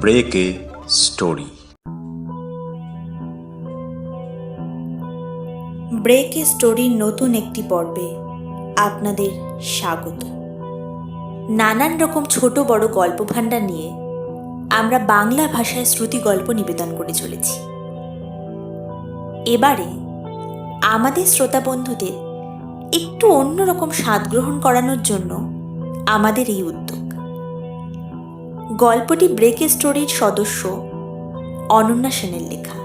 Break a story. Break a স্টোরির নতুন একটি পর্বে আপনাদের স্বাগত। নানান রকম ছোট বড় গল্প ভাণ্ডার নিয়ে আমরা বাংলা ভাষায় শ্রুতি গল্প নিবেদন করে চলেছি। এবারে আমাদের শ্রোতা বন্ধুদের একটু অন্যরকম স্বাদ গ্রহণ করানোর জন্য আমাদের এই উদ্যোগ। গল্পটি ব্রেক এ স্টোরির সদস্য অনন্যা সেনের লেখা।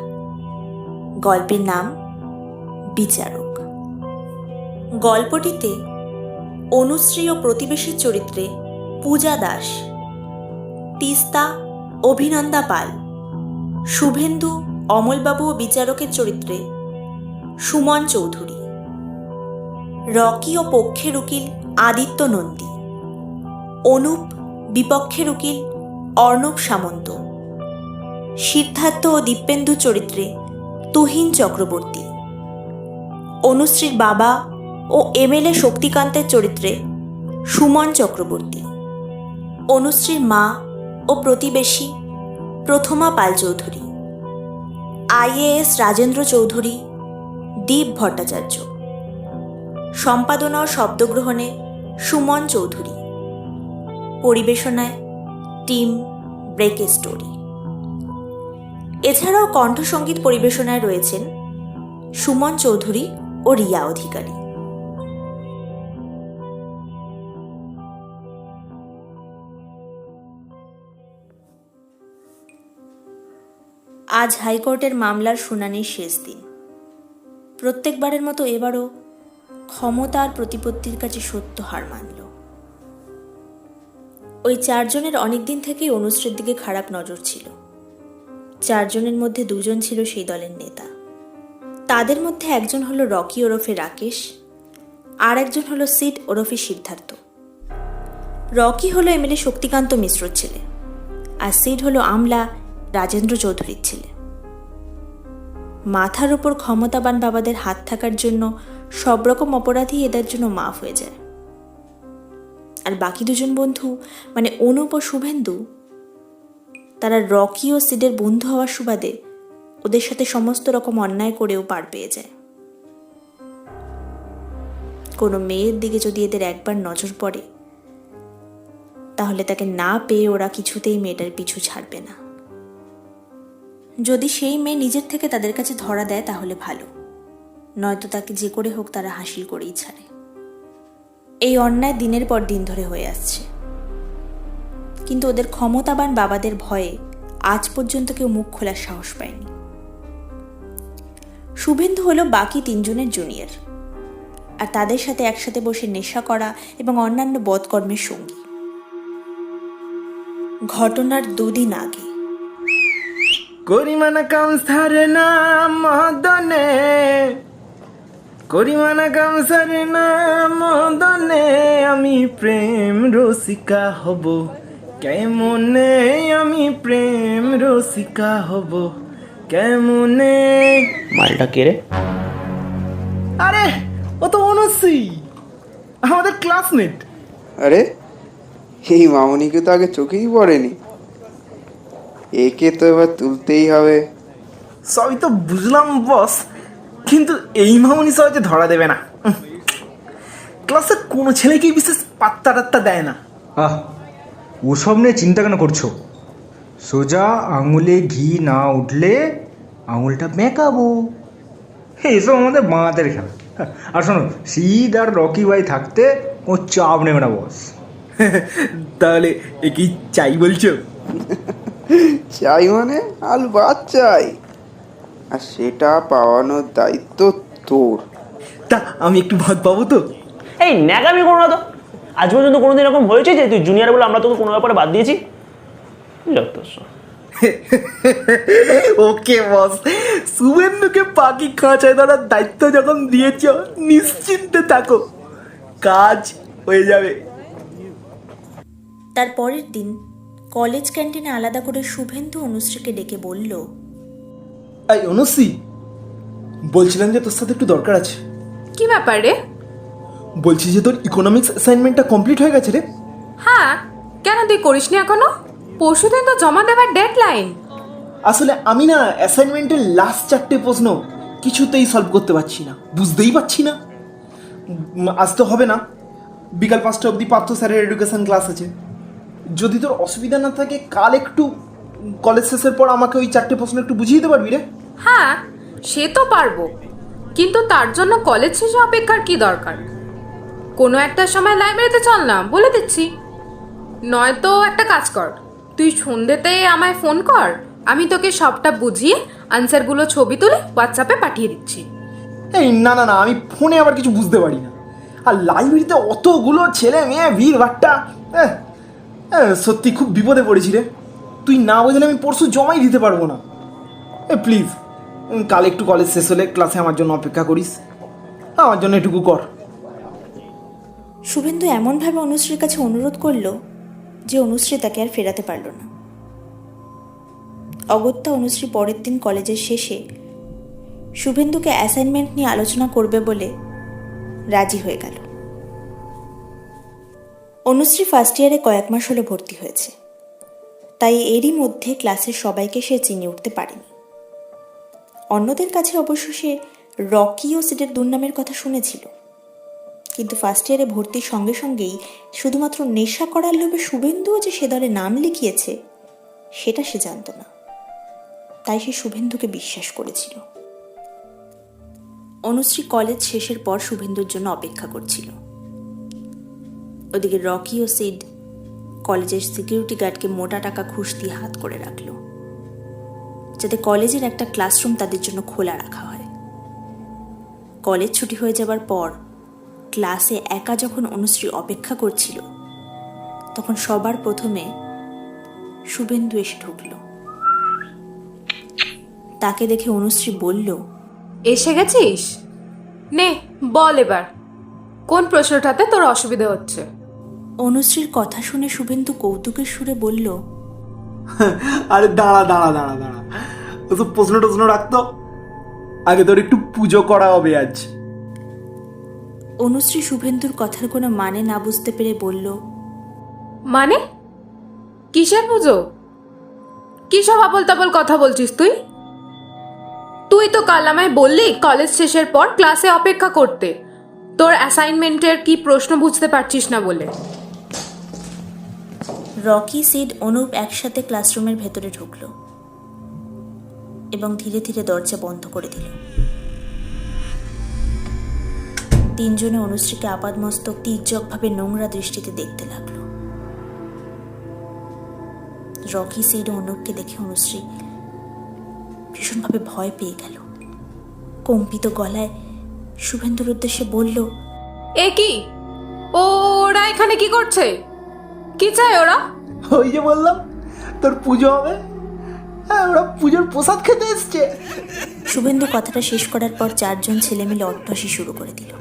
গল্পের নাম বিচারক। গল্পটিতে অনুশ্রী ও প্রতিবেশীর চরিত্রে পূজা দাস, তিস্তা অভিনন্দা পাল, শুভেন্দু অমলবাবু ও বিচারকের চরিত্রে সুমন চৌধুরী, রকি ও পক্ষের উকিল আদিত্য নন্দী, অনুপ বিপক্ষের উকিল অর্ণব সামন্ত, সিদ্ধার্থ ও দীপেন্দু চরিত্রে তুহিন চক্রবর্তী, অনুশ্রীর বাবা ও এমএলএ শক্তিকান্তের চরিত্রে সুমন চক্রবর্তী, অনুশ্রীর মা ও প্রতিবেশী প্রথমা পাল চৌধুরী, আইএএস রাজেন্দ্র চৌধুরী, দীপ ভট্টাচার্য, সম্পাদনা ও শব্দগ্রহণে সুমন চৌধুরী, পরিবেশনায় টিম ব্রেক এ স্টোরি। এছাড়াও কণ্ঠসঙ্গীত পরিবেশনায় রয়েছেন সুমন চৌধুরী ও রিয়া অধিকারী। আজ হাইকোর্টের মামলার শুনানির শেষ দিন। প্রত্যেকবারের মতো এবারও ক্ষমতার প্রতিপত্তির কাছে সত্য হার মানল। ওই চারজনের অনেকদিন থেকেই অনুশ্রীর দিকে খারাপ নজর ছিল। চারজনের মধ্যে দুজন ছিল সেই দলের নেতা। তাদের মধ্যে একজন হলো রকি ওরফে রাকেশ, আর একজন হলো সিড ওরফে সিদ্ধার্থ। রকি হলো এমএলএ শক্তিকান্ত মিশ্রর ছেলে, আর সিড হলো আমলা রাজেন্দ্র চৌধুরীর ছেলে। মাথার উপর ক্ষমতাবান বাবাদের হাত থাকার জন্য সব রকম অপরাধী এদের জন্য মাফ হয়ে যায়। আর বাকি দুজন বন্ধু মানে অনুপ ও শুভেন্দু, তারা রকি ও সিডের বন্ধু হওয়ার সুবাদে ওদের সাথে সমস্ত রকম অন্যায় করেও পার পেয়ে যায়। কোনো মেয়ের দিকে যদি এদের একবার নজর পড়ে, তাহলে তাকে না পেয়ে ওরা কিছুতেই মেয়েটার পিছু ছাড়বে না। যদি সেই মেয়ে নিজের থেকে তাদের কাছে ধরা দেয় তাহলে ভালো, নয়তো তাকে যে করে হোক তারা হাসিল করেই ছাড়ে। এই অন্যায় দিনের পর দিন ধরে হয়ে আসছে, কিন্তু ওদের ক্ষমতাবান বাবাদের ভয়ে আজ পর্যন্ত কেউ মুখ খোলার সাহস পায়নি। শুভেন্দু হলো বাকি তিনজনের জুনিয়র, আর তাদের সাথে একসাথে বসে নেশা করা এবং অন্যান্য বদকর্মের সঙ্গী। ঘটনার দুদিন আগে করিমানা কামসারে না মদনে, করিমানা কামসারে না মদনে, আমি প্রেম রসিকা হব কেমনে, আমি প্রেম রসিকা হব কেমনে। মালটা কে রে? আরে ও তো অনুশ্রী, আমাদের ক্লাসমেট। আরে এই মামনিকে তো আগে চোখেই পড়েনি, একে তো এবার তুলতেই হবে। সবই তো বুঝলাম বস, কিন্তু এই মামনি সহজে ধরা দেবে না। ক্লাসে কোনো ছেলেকেই বিশেষ পাত্তা টাত্তা দেয় না। ওসব নিয়ে চিন্তা কেন করছো? সোজা আঙুলে ঘি না উঠলে আঙুলটা বেঁকাবো। এসব আমাদের বাঁহাতের খেলা। আর শোনো, সিদ আর রকি ভাই থাকতে ও চাপ নেবে না বস। তাহলে একেই চাই বলছো? চাই মানে আলু ভাত চাই, আর সেটা পাওয়ানোর দায়িত্ব তোর। তা আমি একটু ভাত পাবো তো? এই ন্যাকামি করো না তো। আজ পর্যন্ত কোনোদিন এরকম হয়েছে যে তুই জুনিয়র বলে আমরা তোকে কোনো ব্যাপারে বাদ দিয়েছি? ওকে বস, শুভেন্দুকে পাখি খাঁচায় ধরার দায়িত্ব যখন দিয়েছ, নিশ্চিন্তে থাকো, কাজ হয়ে যাবে। তার পরের দিন কলেজ ক্যান্টিনে আলাদা করে শুভেন্দু অনুশ্রীকে ডেকে বলল, এই অনুশ্রী, বলছিলাম যে তোর সাথে একটু দরকার আছে। কি ব্যাপার রে? বলছি যে তোর ইকোনমিক্স অ্যাসাইনমেন্টটা কমপ্লিট হয়ে গেছে রে। হ্যাঁ, কেন তুই করিসনি এখনো? পরশুদিন তো জমা দেওয়ার ডেডলাইন। আসলে আমি না অ্যাসাইনমেন্টের লাস্ট 4টে প্রশ্ন কিছুতেই সলভ করতে পারছি না, বুঝতেই পারছি না। আজ তো হবে না, বিকাল 5টা অবধি পার্থ স্যারের এডুকেশন ক্লাস আছে। যদি তোর অসুবিধা না থাকে কাল একটু কলেজ শেষের পর আমাকে ওই 4টে প্রশ্ন একটু বুঝিয়ে দিতে পারবি রে? হ্যাঁ, সে তো পারবো, কিন্তু তার জন্য কলেজ শেষে অপেক্ষার কি দরকার? কোনো একটা সময় লাইব্রেরিতে চল না, বলে দিচ্ছি। নয়তো একটা কাজ কর, তুই সন্ধ্যেতে আমায় ফোন কর, আমি তোকে সবটা বুঝিয়ে আনসারগুলো ছবি তুলে হোয়াটসঅ্যাপে পাঠিয়ে দিচ্ছি। এই না না না, আমি ফোনে আবার কিছু বুঝতে পারি না। আর লাইব্রেরিতে অতগুলো ছেলে মেয়ে ভিড় ভাট্টা, সত্যি খুব বিপদে পড়েছি রে। তুই না বুঝলে আমি পরশু জমাই দিতে পারবো না। প্লিজ কাল একটু কলেজ শেষ হলে ক্লাসে আমার জন্য অপেক্ষা করিস, আমার জন্য এটুকু কর। শুভেন্দু এমনভাবে অনুশ্রীর কাছে অনুরোধ করল যে অনুশ্রী তাকে আর ফেরাতে পারল না। অগত্যা অনুশ্রী পরের দিন কলেজের শেষে শুভেন্দুকে অ্যাসাইনমেন্ট নিয়ে আলোচনা করবে বলে রাজি হয়ে গেল। অনুশ্রী ফার্স্ট ইয়ারে কয়েক মাস হলো ভর্তি হয়েছে, তাই এরই মধ্যে ক্লাসের সবাইকে সে চিনে উঠতে পারেনি। অন্যদের কাছে অবশ্য সে রকি ও সিডের দুর্নামের কথা শুনেছিল, কিন্তু ফার্স্ট ইয়ারে ভর্তির সঙ্গে সঙ্গেই শুধুমাত্র নেশা করার লোভে শুভেন্দুও যে সে দলে নাম লিখিয়েছে সেটা সে জানত না। তাই সে শুভেন্দুকে বিশ্বাস করেছিল। অনুশ্রী কলেজ শেষের পর শুভেন্দুর জন্য অপেক্ষা করছিল। ওদিকে রকি ও সিড কলেজের সিকিউরিটি গার্ডকে মোটা টাকা ঘুষ দিয়ে হাত করে রাখল, যাতে কলেজের একটা ক্লাসরুম তাদের জন্য খোলা রাখা হয়। কলেজ ছুটি হয়ে যাবার পর ক্লাসে একা যখন অনুশ্রী অপেক্ষা করছিল, তখন সবার প্রথমে শুভেন্দু এসে ঢুকল। তাকে দেখে অনুশ্রী বলল, এসে গেছিস? নে বল এবার, কোন প্রশ্নটাতে তোর অসুবিধা হচ্ছে? অনুশ্রীর কথা শুনে শুভেন্দু কৌতুকের সুরে বলল, আরে দাঁড়া দাঁড়া দাঁড়া দাঁড়া, ওসব প্রশ্ন টশ্ন রাখতো, আগে তোর একটু পুজো করা হবে আজ। অনুশ্রী শুভেন্দুর কথার কোনো মানে না বুঝতে পেরে বলল, মানে কিসের পুজো? কি সব আবল তাবল কথা বলছিস তুই? তুই তো কাল আমায় বললি কলেজ শেষের পর ক্লাসে অপেক্ষা করতে, তোর অ্যাসাইনমেন্টের কি প্রশ্ন বুঝতে পারছিস না বলে। রকি, সিড, অনুপ একসাথে ক্লাসরুমের ভেতরে ঢুকল এবং ধীরে ধীরে দরজা বন্ধ করে দিল। তিনজনে অনুশ্রীকে আপাদমস্তক তীর্যকভাবে নোংরা দৃষ্টিতে দেখতে লাগলো। রকি, সিড ও অনুপকে দেখে অনুশ্রী ভীষণভাবে ভয় পেয়ে গেল। কম্পিত গলায় শুভেন্দুর উদ্দেশ্যে বলল, এ কি, ওরা এখানে কি করছে? কি চায় ওরা? ওই যে বললাম তোর পুজো হবে, হ্যাঁ ওরা পুজোর প্রসাদ খেতে এসছে। শুভেন্দু কথাটা শেষ করার পর চারজন ছেলে মিলে অট্টহাসি শুরু করে দিল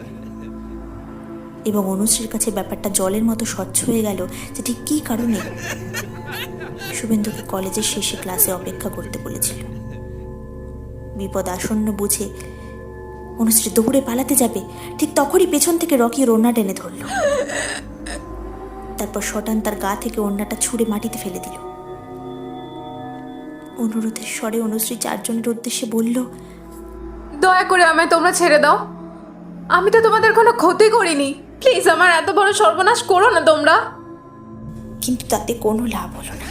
এবং অনুশ্রীর কাছে ব্যাপারটা জলের মতো স্বচ্ছ হয়ে গেল যে ঠিক কী কারণে শুভেন্দুকে কলেজের শেষে ক্লাসে অপেক্ষা করতে বলেছিল। বিপদ আসন্ন বুঝে অনুশ্রী দৌড়ে পালাতে যাবে, ঠিক তখনই পেছন থেকে রকি ওড়না টেনে ধরল। তারপর শটান তার গা থেকে ওড়নাটা ছুঁড়ে মাটিতে ফেলে দিল। অনুরোধের স্বরে অনুশ্রী চারজনের উদ্দেশ্যে বলল, দয়া করে আমায় তোমরা ছেড়ে দাও, আমি তো তোমাদের কোনো ক্ষতি করিনি, প্লিজ আমার এত বড় সর্বনাশ করো না তোমরা। কিন্তু তাতে কোনো লাভ হলো না।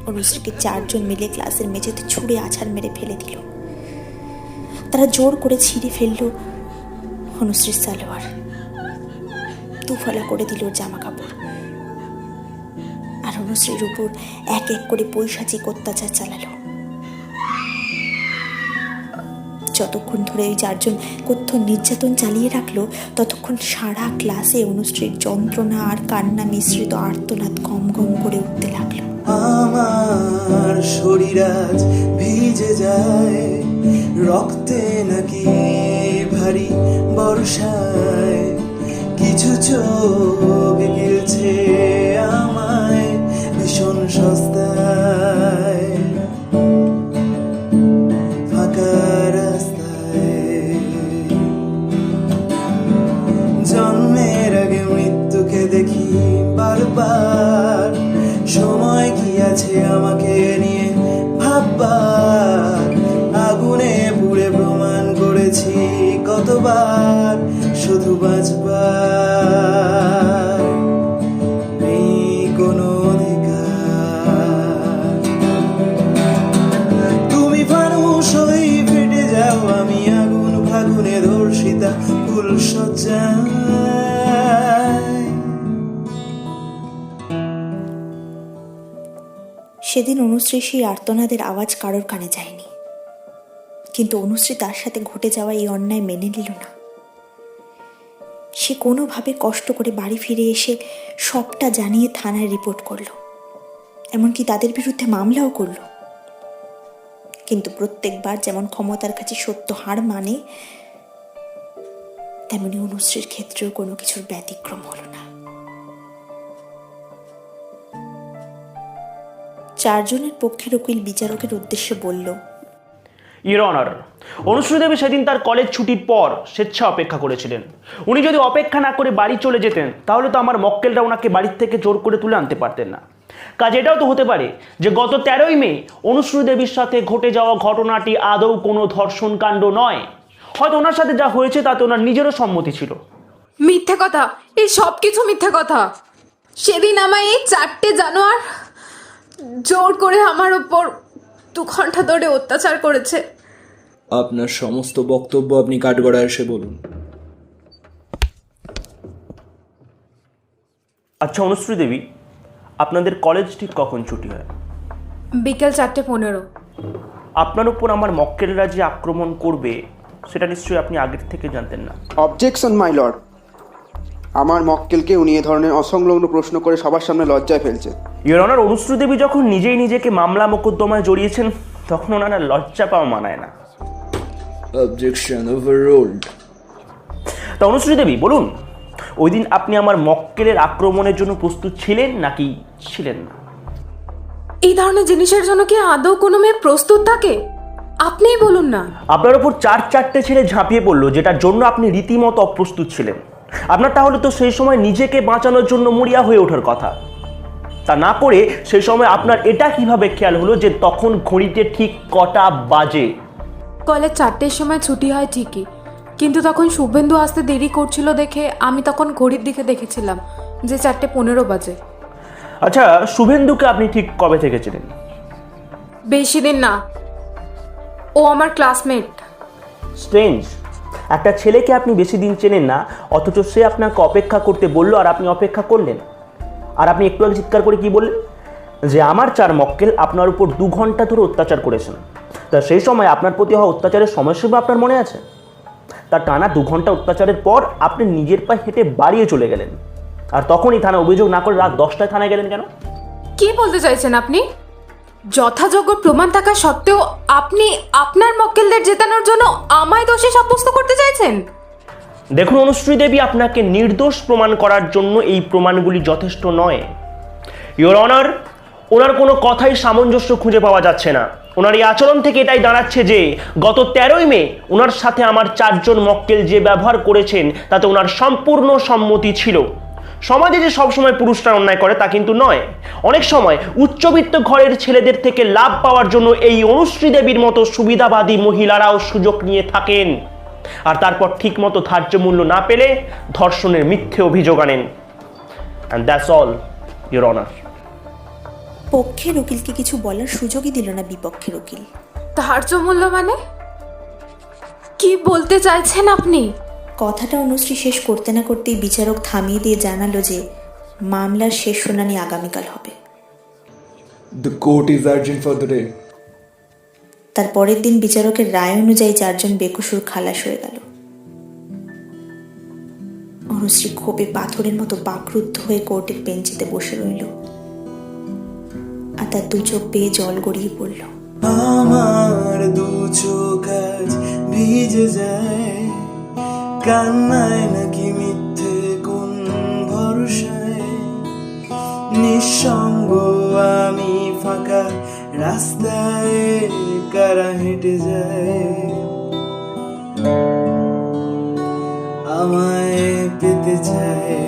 অনুশ্রীকে চারজন মিলে ক্লাসের মেঝেতে ছুঁড়ে আছাড় মেরে ফেলে দিল। তারা জোর করে ছিঁড়ে ফেলল অনুশ্রীর সালোয়ার, দুফলা করে দিল জামা কাপড়, আর অনুশ্রীর উপর এক এক করে পৈশাচিক অত্যাচার চালালো। যতক্ষণ ধরে ওই চারজন কথ্য নির্যাতন চালিয়ে রাখলো, ততক্ষণ সারা ক্লাসে অনুশ্রীর যন্ত্রণা আর কান্না মিশ্রিত আর্তনাদ গম গম করে উঠতে লাগলো। আমার শরীর আজ ভিজে যায় রক্তে নাকি ভারী বর্ষায়, কিছু চোখ গিলছে আমায় কি আছে আমাকে নিয়ে ভাববার, আগুনে পুড়ে প্রমাণ করেছি কতবার, শুধু বাঁচবার নেই কোনো অধিকার। তুমি মানুষ হই ফেটে যাও, আমি আগুন ফাগুনে ধর্ষিতা ফুল সজ্জায়। সেদিন অনুশ্রী সেই আর্তনাদের আওয়াজ কারোর কানে যায়নি, কিন্তু অনুশ্রী তার সাথে ঘটে যাওয়া এই অন্যায় মেনে নিল না। সে কোনোভাবে কষ্ট করে বাড়ি ফিরে এসে সবটা জানিয়ে থানায় রিপোর্ট করলো, এমনকি তাদের বিরুদ্ধে মামলাও করলো। কিন্তু প্রত্যেকবার যেমন ক্ষমতার কাছে সত্য হার মানে, তেমনি অনুশ্রীর ক্ষেত্রেও কোনো কিছুর ব্যতিক্রম হলো না। 4 জনের পক্ষের উকিল বিচারকের উদ্দেশ্যে বলল, ইওর অনার, অনুশ্রী দেবী সেদিন তার কলেজ ছুটির পর স্বেচ্ছা অপেক্ষা করেছিলেন। উনি যদি অপেক্ষা না করে বাড়ি চলে যেতেন, তাহলে তো আমার মক্কেলরা ওনাকে বাড়ির থেকে জোর করে তুলে আনতে পারতেন না। কাজ এটাও তো হতে পারে যে গত 13ই মে অনুশ্রী দেবীর সাথে ঘটে যাওয়া ঘটনাটি আদৌ কোনো ধর্ষণ কাণ্ড নয়। হয়তো ওনার সাথে যা হয়েছে তাতে ওনার নিজেরও সম্মতি ছিল। মিথ্যে কথা, এই সব কিছু মিথ্যে কথা। সেদিন আমায় এই 4টে জানোয়ার জোর করে আমার ওপর 2 ঘন্টা ধরে অত্যাচার করেছে। আপনার সমস্ত বক্তব্য আপনি কাঠগড়ায় এসে বলুন। আচ্ছা অনুশ্রী দেবী, আপনাদের কলেজ ঠিক কখন ছুটি হয়? বিকেল 4:15। আপনার উপর আমার মক্কেলরা যে আক্রমণ করবে সেটা নিশ্চয়ই আপনি আগের থেকে জানতেন না। অবজেকশন মাই লর্ড, আমার মক্কেলকে উনি এ ধরনের অসংলগ্ন প্রশ্ন করে সবার সামনে লজ্জায় ফেলছেন। ইওর অনার, অনুশ্রী দেবী যখন নিজেই নিজেকে মামলা মোকদ্দমায় জড়িয়েছেন, তখন ওনারা লজ্জা পাওয়া মানায় না। Objection overruled. তা অনুশ্রী দেবী বলুন, ওই দিন আপনি আমার মক্কেলের আক্রমণের জন্য প্রস্তুত ছিলেন নাকি ছিলেন না? এই ধরনের জিনিসের জন্য কি আদৌ কোনো মেয়ে প্রস্তুত থাকে? আপনিই বলুন না। আপনার ওপর 4-4টে ছেলে ঝাঁপিয়ে পড়লো, যেটার জন্য আপনি রীতিমতো অপ্রস্তুত ছিলেন। আপনার তাহলে তো সেই সময় নিজেকে বাঁচানোর জন্য মরিয়া হয়ে ওঠার কথা। তা না করে সেই সময় আপনার এটা কিভাবে খেয়াল হলো যে তখন ঘড়িতে ঠিক কটা বাজে? কলেজ 4টের সময় ছুটি হয় ঠিকই, কিন্তু তখন শুভেন্দু আসতে দেরি করছিল দেখে আমি তখন ঘড়ির দিকে দেখেছিলাম যে 4:15 বাজে। আচ্ছা, শুভেন্দুকে আপনি ঠিক কবে থেকে চেনেন? বেশি দিন না, ও আমার ক্লাসমেট। স্ট্রেঞ্জ, একটা ছেলেকে আপনি বেশি দিন চেনেন না, অথচ সে আপনাকে অপেক্ষা করতে বললো আর আপনি অপেক্ষা করলেন। আর আপনি একটু আগে চিৎকার করে কি বললেন? যে আমার 4 মক্কেল আপনার উপর 2 ঘন্টা ধরে অত্যাচার করেছেন। তা সেই সময় আপনার প্রতি হওয়া অত্যাচারের সময়সীমা আপনার মনে আছে? তার টানা 2 ঘন্টা অত্যাচারের পর আপনি নিজের পায়ে হেঁটে বাড়িয়ে চলে গেলেন। আর তখনই থানায় অভিযোগ না করে রাত 10টায় থানায় গেলেন কেন? কি বলতে চাইছেন আপনি? যথাযোগ্য প্রমাণ থাকা সত্ত্বেও আপনি আপনার মক্কেলদের জেতানোর জন্য আমায় দোষী সাব্যস্ত করতে চাইছেন? দেখুন অনুশ্রী দেবী, আপনাকে নির্দোষ প্রমাণ করার জন্য এই প্রমাণগুলি যথেষ্ট নয়। ইওর অনার, ওনার কোনো কথাই সামঞ্জস্য খুঁজে পাওয়া যাচ্ছে না। ওনার এই আচরণ থেকে এটাই দাঁড়াচ্ছে যে গত 13ই মে ওনার সাথে আমার 4 জন মক্কেল যে ব্যবহার করেছেন তাতে ওনার সম্পূর্ণ সম্মতি ছিল। সমাজে যে সবসময় পুরুষরা অন্যায় করে তা কিন্তু নয়। অনেক সময় উচ্চবিত্ত ঘরের ছেলেদের থেকে লাভ পাওয়ার জন্য এই অনুশ্রী দেবীর মতো সুবিধাবাদী মহিলারাও সুযোগ নিয়ে থাকেন, আর তারপর ঠিক মতো ধার্য মূল্য না পেলে ধর্ষণের মিথ্যে অভিযোগ আনেন। And that's all, your honour. পক্ষের উকিলকে কিছু বলার সুযোগই দিল না বিপক্ষের উকিল। ধার্য মূল্য মানে কি বলতে চাইছেন আপনি? কথাটা অনুশ্রী শেষ করতে না করতেই বিচারক থামিয়ে দিয়ে জানালো যে মামলার শেষ শুনানি আগামীকাল হবে। The court is urgent for the day. তার পরের দিন বিচারকের রায় অনুযায়ী 4 জন বেকসুর খালাস হয়ে গেল। অনুশ্রী ক্ষোভে পাথরের মতো বাকরুদ্ধ হয়ে কোর্টের বেঞ্চিতে বসে রইল, আর তার 2 চোখ বেয়ে জল গড়িয়ে পড়ল। আমার 2 চোখ আজ ভিজে যায়, কান্নায় নাকি মিথ্যে কোন ভরসায়, নিঃসঙ্গ আমি ফাঁকা রাস্তায়, কারা হেঁটে যায় আমায় পেতে চায়।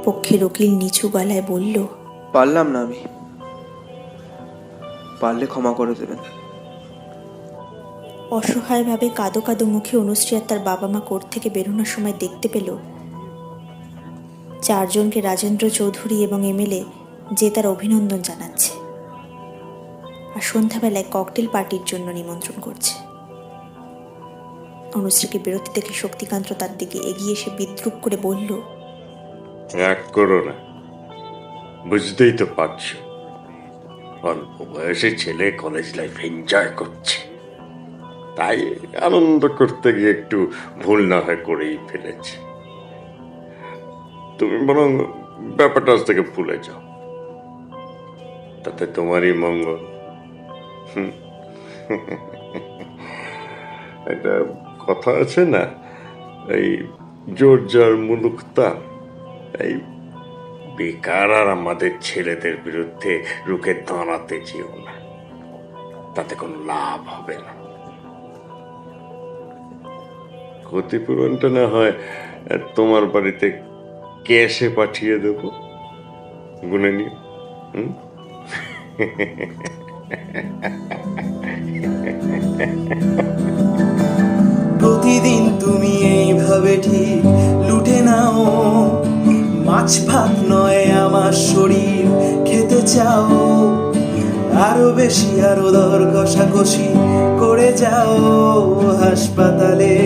পক্ষের উকিল নিচু গলায় বলল, পারলাম না আমি, পারলে ক্ষমা করে দেবেন। অসহায়ভাবে কাঁদো কাঁদো মুখে অনুশ্রী আর তার বাবা মা কোর্ট থেকে বেরোনোর সময় দেখতে পেল 4 জনকে রাজেন্দ্র চৌধুরী এবং এমএলএ যে তার অভিনন্দন জানাচ্ছে আর সন্ধ্যাবেলায় ককটেল পার্টির জন্য নিমন্ত্রণ করছে। অনুশ্রীকে বেরোতে দেখে শক্তিকান্ত তার দিকে এগিয়ে এসে বিদ্রুপ করে বলল, রাগ করো না, বুঝতেই তো পারছো অল্প বয়সে ছেলে কলেজ লাইফ এনজয় করছে, তাই আনন্দ করতে গিয়ে একটু ভুল না হয় করেই ফেলেছে। তুমি বরং ব্যাপারটা আজ থেকে ভুলে যাও, তাতে তোমারই মঙ্গল। একটা কথা আছে না, এই জোর যার মুলুক তার। এই বেকার আর আমাদের ছেলেদের বিরুদ্ধে রুখে দাঁড়াতে চেও না, তাতে কোনো লাভ হবে না। ক্ষতিপূরণটা না হয় তোমার বাড়িতে ক্যাশে পাঠিয়ে দেব, গুনে নিও। প্রতিদিন তুমি এইভাবে ঠিক লুটে নাও, মাছ ভাত নয় আমার শরীর খেতে চাও, আরো বেশি আরো দর কষাকষি করে যাও হাসপাতালে,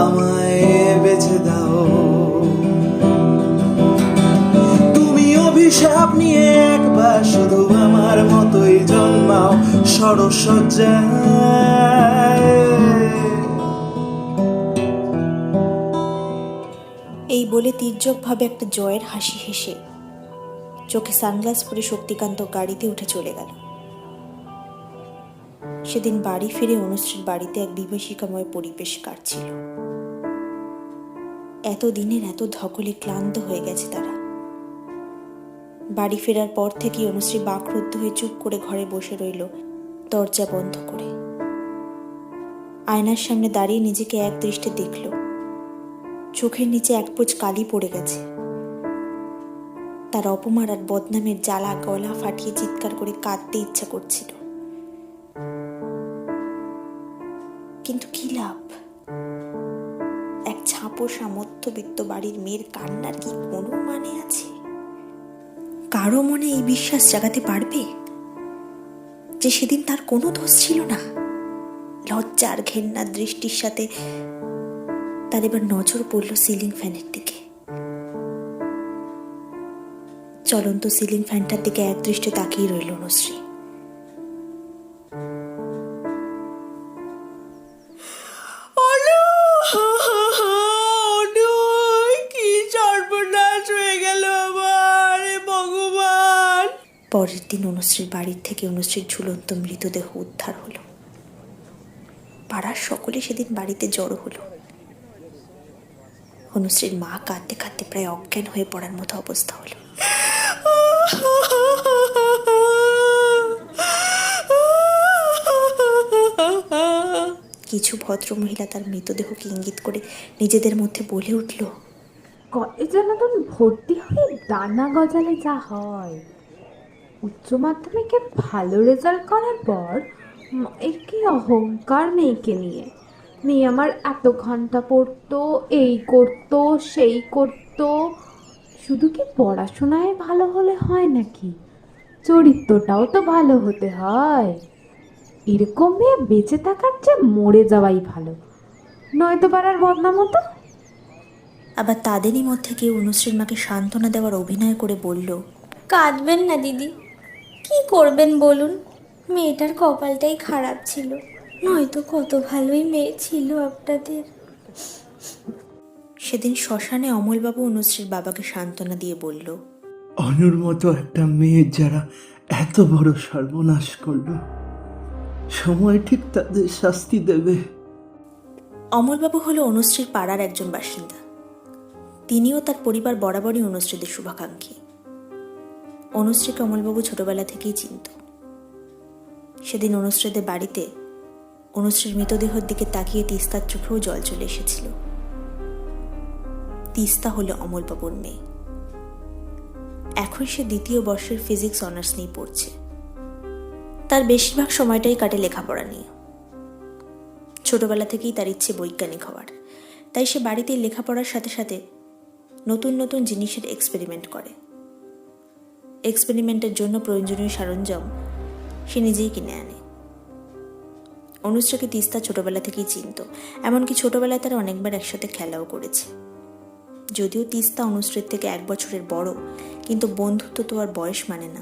আমায় বেঁচে দাও। তুমি অভিশাপ নিয়ে একবার শুধু আমার মতোই জন্মাও সরসজ্জায়। এই বলে তীর্যকভাবে একটা জয়ের হাসি হেসে চোখে সানগ্লাস পরে শক্তিকান্ত গাড়িতে উঠে চলে গেল। সেদিন বাড়ি ফিরে অনুশ্রীর বাড়িতে এক বিভীষিকাময় পরিবেশ কাটছিল। এতদিনের এত ধকলে ক্লান্ত হয়ে গেছে তারা। বাড়ি ফেরার পর থেকেই অনুশ্রী বাকরুদ্ধ হয়ে চুপ করে ঘরে বসে রইল, দরজা বন্ধ করে। আয়নার সামনে দাঁড়িয়ে নিজেকে এক দৃষ্টে দেখল। চোখের নিচে এক পোঁচ কালি পড়ে গেছে। তার অপমান আর বদনামের জ্বালা গলা ফাটিয়ে চিৎকার করে কাঁদতে ইচ্ছা করছিল, কিন্তু কি লাভ? এক ছাপোষা মধ্যবিত্ত বাড়ির মেয়ের কান্নার কি কোনো মানে আছে? কারো মনে এই বিশ্বাস জাগাতে পারবে যে সেদিন তার কোনো দোষ ছিল না? লজ্জা আর ঘেন্নার দৃষ্টির সাথে তার এবার নজর পড়ল সিলিং ফ্যানের দিকে। চলন্ত সিলিং ফ্যানটার দিকে এক দৃষ্টে তাকিয়ে রইল অনুশ্রী। কি সর্বনাশ হয়ে গেল আমার, ভগবান। পরের দিন অনুশ্রীর বাড়ির থেকে অনুশ্রীর ঝুলন্ত মৃতদেহ উদ্ধার হলো। পাড়ার সকলে সেদিন বাড়িতে জড়ো হলো। অনুশ্রীর মা কাঁদতে কাঁদতে প্রায় অজ্ঞান হয়ে পড়ার মতো অবস্থা হলো। কিছু ভদ্র মহিলা তার মৃতদেহকে ইঙ্গিত করে নিজেদের মধ্যে বলে উঠল, কলেজে নতুন ভর্তি হয়ে দানা গজালে যা হয়, উচ্চ মাধ্যমিকে ভালো রেজাল্ট করার পর মায়ের কি অহংকার মেয়েকে নিয়ে। মেয়ে আমার এত ঘন্টা পড়তো, এই করতো, সেই করতো। শুধু কি পড়াশোনায় ভালো হলে হয় নাকি? চরিত্রটাও তো ভালো হতে হয়। এরকম মেয়ে বেঁচে থাকার চেয়ে মরে যাওয়াই ভালো, নয়তো পাড়ার বদনাম হতো। আবার তাদেরই মধ্যে কেউ অনুশ্রীর মাকে সান্ত্বনা দেওয়ার অভিনয় করে বলল, কাঁদবেন না দিদি, কি করবেন বলুন? মেয়েটার কপালটাই খারাপ ছিল, নয়তো কত ভালোই মেয়ে ছিল আপনাদের। সেদিন শ্মশানে অমলবাবু অনুশ্রীর বাবাকে সান্ত্বনা দিয়ে বলল, অনুর মতো একটা মেয়ের যারা এত বড় সর্বনাশ করলো, সময় ঠিক তাদের শাস্তি দেবে। অমলবাবু হলো অনুশ্রীর পাড়ার একজন বাসিন্দা। তিনিও তার পরিবার বরাবরই অনুশ্রীদের শুভাকাঙ্ক্ষী। অনুশ্রীকে অমলবাবু ছোটবেলা থেকেই চিনত। সেদিন অনুশ্রীদের বাড়িতে অনুশ্রীর মৃতদেহের দিকে তাকিয়ে তিস্তার চোখেও জল চলে এসেছিল। তিস্তা হলো অমলবাবুর মেয়ে। এখন সে 2য় বর্ষের ফিজিক্স অনার্স নিয়ে পড়ছে। তার বেশিরভাগ সময়টাই কাটে লেখাপড়া নিয়ে। ছোটবেলা থেকেই তার ইচ্ছে বৈজ্ঞানিক হওয়ার, তাই সে বাড়িতে লেখাপড়ার সাথে সাথে নতুন নতুন জিনিসের এক্সপেরিমেন্ট করে। এক্সপেরিমেন্টের জন্য প্রয়োজনীয় সরঞ্জাম সে নিজেই কিনে আনে। অনুশ্রীকে তিস্তা ছোটবেলা থেকেই চিনত, এমনকি ছোটবেলায় তারা অনেকবার একসাথে খেলাও করেছে। যদিও তিস্তা অনুশ্রীর থেকে 1 বছরের বড়, কিন্তু বন্ধুত্ব তো আর বয়স মানে না।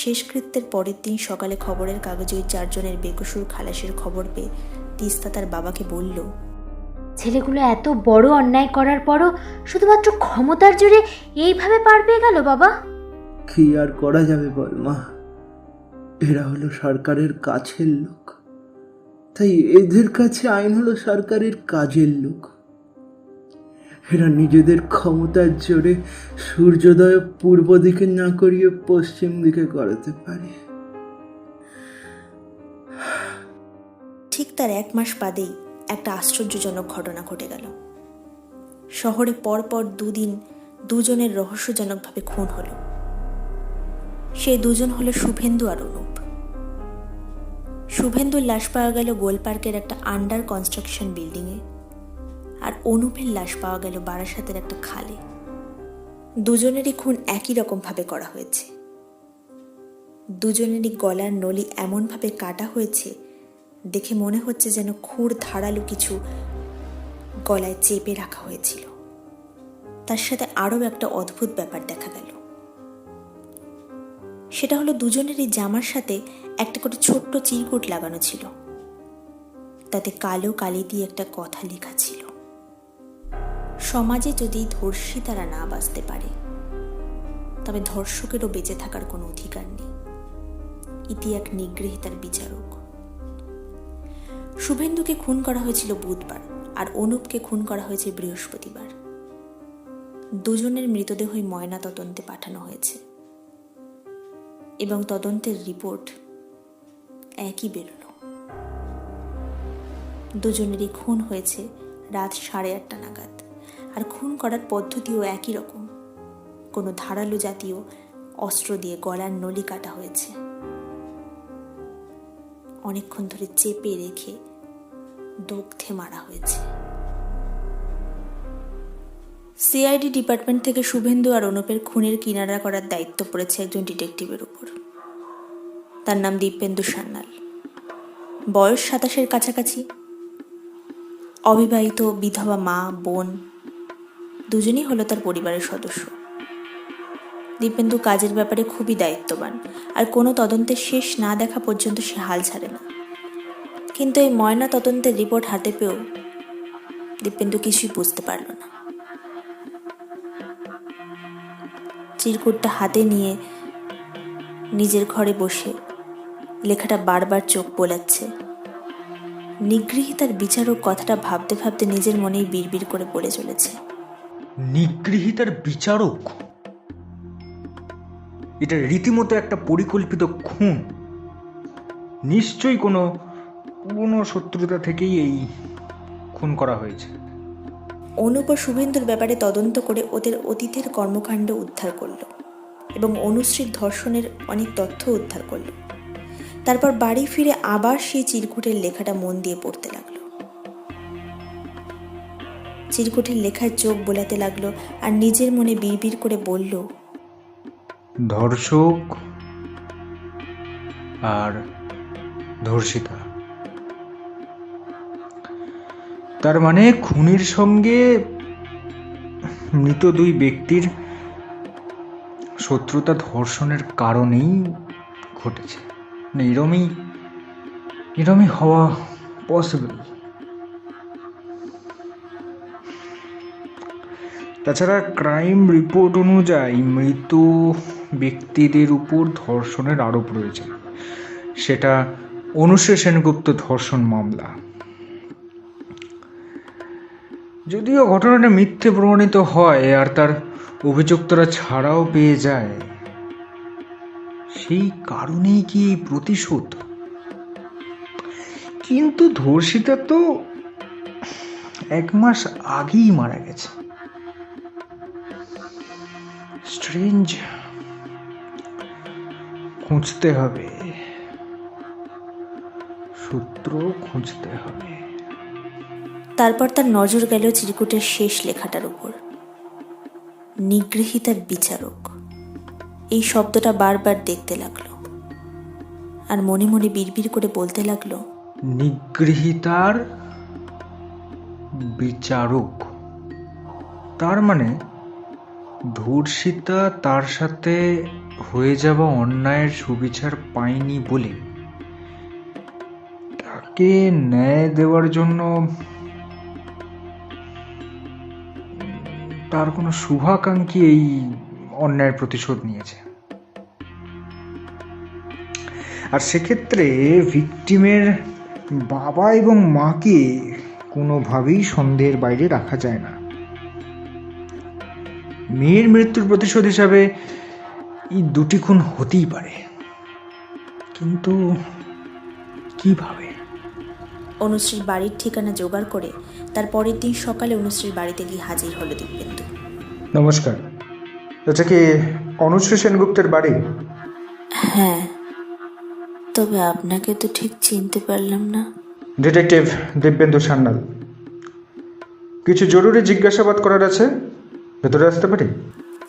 শেষকৃত্যের পরের দিন সকালে খবরের কাগজে ওই 4 জনের বেকসুর খালাসের খবর পেয়ে তিস্তা তার বাবাকে বলল, ছেলেগুলো এত বড় অন্যায় করার পরও শুধুমাত্র ক্ষমতার জোরে এইভাবে পার পেয়ে গেল বাবা। কি আর করা যাবে বল মা, এরা হলো সরকারের কাছের লোক, তাই এদের কাছে আইন হলো সরকারের কাজের লোক। এরা নিজেদের ক্ষমতার জোরে সূর্যোদয় পূর্ব দিকে না করিয়ে পশ্চিম দিকে করাতে পারে। ঠিক তার 1 মাস বাদেই একটা আশ্চর্যজনক ঘটনা ঘটে গেল। শহরে পরপর 2 দিন 2 জনের রহস্যজনকভাবে খুন হলো। সেই 2 জন হলো শুভেন্দু আর অনুপ। শুভেন্দুর লাশ পাওয়া গেল গোল পার্কের একটা আন্ডার কনস্ট্রাকশন বিল্ডিংয়ে, আর অনুপের লাশ পাওয়া গেল বারাসাতের একটা খালে। 2 জনেরই খুন একই রকম ভাবে করা হয়েছে। 2 জনেরই গলার নলি এমনভাবে কাটা হয়েছে দেখে মনে হচ্ছে যেন খুর ধারালো কিছু গলায় চেপে রাখা হয়েছিল। তার সাথে আরও একটা অদ্ভুত ব্যাপার দেখা গেল। সেটা হলো 2 জনেরই জামার সাথে একটা করে ছোট্ট চিরকুট লাগানো ছিল। তাতে কালো কালি দিয়ে একটা কথা লেখা ছিল, সমাজে যদি ধর্ষিতারা না বাঁচতে পারে তবে ধর্ষকেরও বেঁচে থাকার কোনো অধিকার নেই। ইতি এক নিগৃহীতার বিচারক। শুভেন্দুকে খুন করা হয়েছিল বুধবার, আর অনুপকে খুন করা হয়েছে বৃহস্পতিবার। 2 জনের মৃতদেহই ময়না তদন্তে পাঠানো হয়েছে এবং তদন্তের রিপোর্ট একই বেরোল। 2 জনেরই খুন হয়েছে রাত 8:30 নাগাদ, আর খুন করার পদ্ধতিও একই রকম। কোনো ধারালো জাতীয় অস্ত্র দিয়ে গলার নলি কাটা হয়েছে। অনেকক্ষণ ধরে চেপে রেখে দগ্ধে মারা হয়েছে। সিআইডি ডিপার্টমেন্ট থেকে শুভেন্দু আর অনুপের খুনের কিনারা করার দায়িত্ব পড়েছে একজন ডিটেকটিভের উপর। তার নাম দীপেন্দু সান্যাল। বয়স 27-এর কাছাকাছি। অবিবাহিত, বিধবা মা, বোন দুজনেই হলো তার পরিবারের সদস্য। দীপেন্দু কাজের ব্যাপারে খুবই দায়িত্ববান, আর কোনো তদন্তের শেষ না দেখা পর্যন্ত সে হাল ছাড়ে না। কিন্তু এই ময়না তদন্তের রিপোর্ট হাতে পেয়েও দীপেন্দু কিছুই বুঝতে পারল না। চিরকুটটা হাতে নিয়ে নিজের ঘরে বসে লেখাটা বারবার চোখ বোলাচ্ছে। নিগৃহীতার বিচারক কথাটা ভাবতে ভাবতে নিজের মনেই বিড়বিড় করে বলে চলেছে, নিগৃহীতার বিচারক? এটা রীতিমতো একটা পরিকল্পিত খুন। নিশ্চয়ই কোনো পুরনো শত্রুতা থেকেই এই খুন করা হয়েছে। অনুপ ও শুভেন্দুর ব্যাপারে তদন্ত করে ওদের অতীতের কর্মকাণ্ড উদ্ধার করল এবং অনুশ্রীর ধর্ষণের অনেক তথ্য উদ্ধার করল। তারপর বাড়ি ফিরে আবার সেই চিরকুটের লেখাটা মন দিয়ে পড়তে লাগলো। চিরকুটের লেখায় চোখ বোলাতে লাগলো আর নিজের মনে বিড়বিড় করে বলল, ধর্ষক আর ধর্ষিতা, তার মানে খুনির সঙ্গে মৃত 2 ব্যক্তির শত্রুতা ধর্ষণের কারণেই ঘটেছে। এরমই হওয়া পসিবল। তাছাড়া ক্রাইম রিপোর্ট অনুযায়ী মৃত ব্যক্তিদের উপর ধর্ষণের আরোপ রয়েছে। সেটা অনুশ্রী সেনগুপ্ত ধর্ষণ মামলা। যদিও ঘটনাটা মিথ্যে প্রমাণিত হয় আর তার অভিযুক্তরা ছাড়াও পেয়ে যায়, সেই কারণেই কি এই প্রতিশোধ? কিন্তু ধর্ষিতা তো 1 মাস আগেই মারা গেছে। স্ট্রেঞ্জ। খুঁজতে হবে, সূত্র খুঁজতে হবে। তারপর তার নজর গেল চিরকুটের শেষ লেখাটার উপর, নিগৃহীতার বিচারক। এই শব্দটা বারবার দেখতে লাগলো আর মনে মনে বিড়বিড় করে বলতে লাগলো, নিগৃহীতার বিচারক। তার মানে ধর্ষিতা তার সাথে হয়ে যাওয়া অন্যায়ের সুবিচার পায়নি বলে তাকে ন্যায় দেওয়ার জন্য তার কোনো শুভাকাঙ্ক্ষী এই অন্যায়ের প্রতিশোধ নিয়েছে। আর সেক্ষেত্রে ভিকটিমের বাবা এবং মাকে কোনোভাবেই সন্দেহের বাইরে রাখা যায় না। মেয়ের মৃত্যুর প্রতিশোধ হিসাবে এই 2টি খুন হতেই পারে, কিন্তু কিভাবে? অনুশ্রীর বাড়ির ঠিকানা জোগাড় করে তার পরের দিন সকালে অনুশ্রীর বাড়িতে গিয়ে হাজির হলো দিব্যেন্দু। নমস্কার, এটা কি অনুশ্রী সেনগুপ্তের বাড়ি? হ্যাঁ, তবে আপনাকে তো ঠিক চিনতে পারলাম না। ডিটেকটিভ দিব্যেন্দু সান্যাল। কিছু জরুরি জিজ্ঞাসাবাদ করার আছে, ভেতরে আসতে পারি?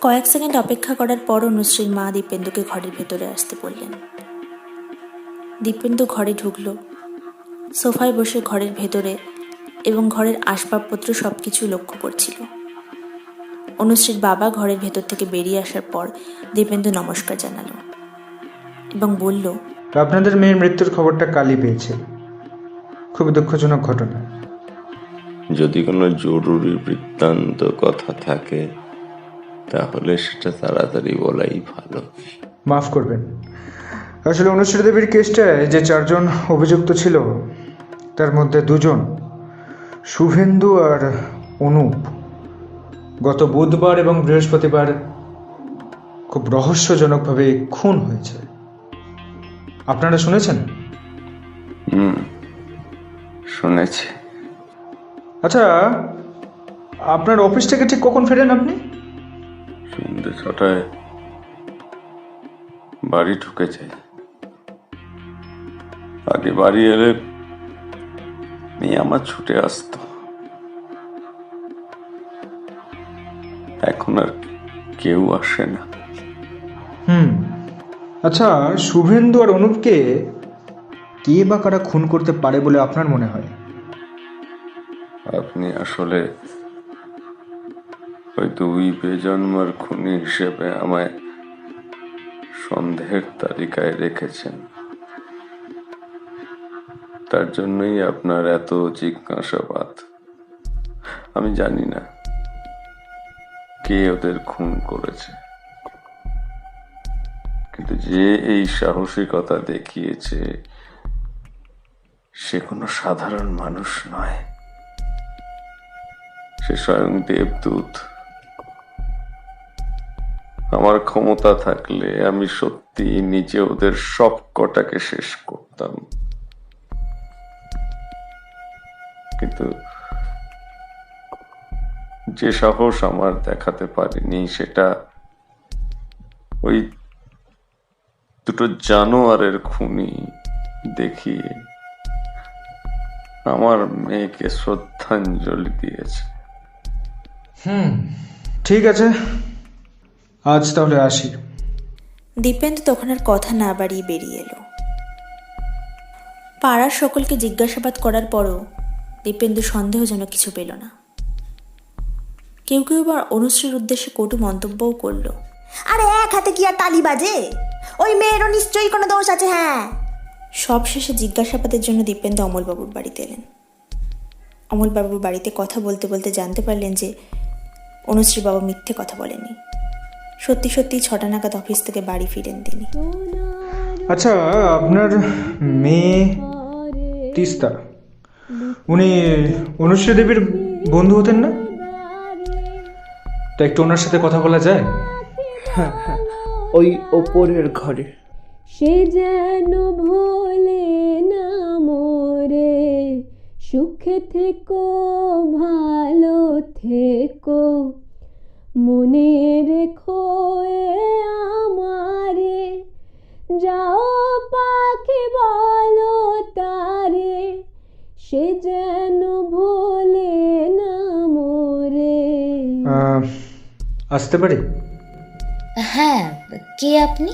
কয়েক সেকেন্ড অপেক্ষা করার পর অনুশ্রীর মা দিব্যেন্দুকে ঘরের ভেতরে আসতে বললেন। দিব্যেন্দু ঘরে ঢুকলো, সোফায় বসে ঘরের ভেতরে এবং ঘরের আসবাবপত্র সব কিছু লক্ষ্য করছিল। অনুশ্রীর বাবা ঘরের ভেতর থেকে বেরিয়ে আসার পর দিব্যেন্দু নমস্কার জানালো এবং বলল, আপনাদের মেয়ের মৃত্যুর খবরটা কালই পেয়েছে। খুবই দুঃখজনক ঘটনা। যদি কোনো জরুরি বৃত্তান্ত কথা থাকে তাহলে সেটা তাড়াতাড়ি বলাই ভালো। মাফ করবেন, আসলে অনুশ্রী দেবীর কেসটায় যে 4 জন অভিযুক্ত ছিল তার মধ্যে 2 জন, শুভেন্দু আর অনুপ, গত বুধবার এবং বৃহস্পতিবার খুব রহস্যজনকভাবে খুন হয়েছে। আপনারা শুনেছেন? শুনেছি। আচ্ছা, আপনার অফিস থেকে ঠিক কখন ফেরেন আপনি? সন্ধ্যে 6টায় বাড়ি ঢুকেছে। আগে বাড়ি এলে মেয়ে আমার ছুটে আসতো, এখন আর কেউ আসে না। আচ্ছা, শুভেন্দু আর অনুপকে কে বা কারা খুন করতে পারে বলে আপনার মনে হয়? আপনি আসলে ওই 2 বেজন্মার খুনি হিসেবে আমায় সন্দেহের তালিকায় রেখেছেন। তার জন্যই আপনার এত জিজ্ঞাসাবাদ। আমি জানি না কে ওদের খুন করেছে, কিন্তু যে এই সাহসিকতা দেখিয়েছে সে কোনো সাধারণ মানুষ নয়, সে স্বয়ং দেবদূত। আমার ক্ষমতা থাকলে আমি সত্যি নিজে ওদের সব কটাকে শেষ করতাম, কিন্তু যে সাহস আমার দেখাতে পারিনি সেটা ওই 2 জানোয়ারের খুনি দেখিয়ে আমার মেয়েকে শ্রদ্ধাঞ্জলি দিয়েছে। ঠিক আছে, আজ তাহলে আসি। দিব্যেন্দু তখন আর কথা না বাড়িয়ে বেরিয়ে এলো। পাড়ার সকলকে জিজ্ঞাসাবাদ করার পরও দিব্যেন্দু সন্দেহজনক কিছু পেল না। কেউ কেউ আবার অনুশ্রীর উদ্দেশ্যে কটু মন্তব্যও করলো। আরে এক হাতে কি আর তালি বাজে? ওই মেয়েরও নিশ্চয়ই কোনো দোষ আছে। হ্যাঁ। সবশেষে জিজ্ঞাসাবাদের জন্য দিব্যেন্দু অমলবাবুর বাড়িতে এলেন। অমলবাবুর বাড়িতে কথা বলতে বলতে জানতে পারলেন যে অনুশ্রী বাবা মিথ্যে কথা বলেনি। সত্যি সত্যি 6টা নাগাদ অফিস থেকে বাড়ি ফিরেন তিনি। আচ্ছা, আপনার মেয়ে তিস্তা, উনি অনুশ্রী দেবীর বন্ধু হতেন না? তা একটু ওনার সাথে কথা বলা যায়? হ্যাঁ, ওই ওপরের ঘরে। সে যেন ভোলে না মোরে, সুখে থেকো ভালো থেকো মনে রেখো এ আমারে যাও পাখি বলো তারে সে যেন ভোলে না মোরে। আসতে পারি? হ্যাঁ, কে আপনি?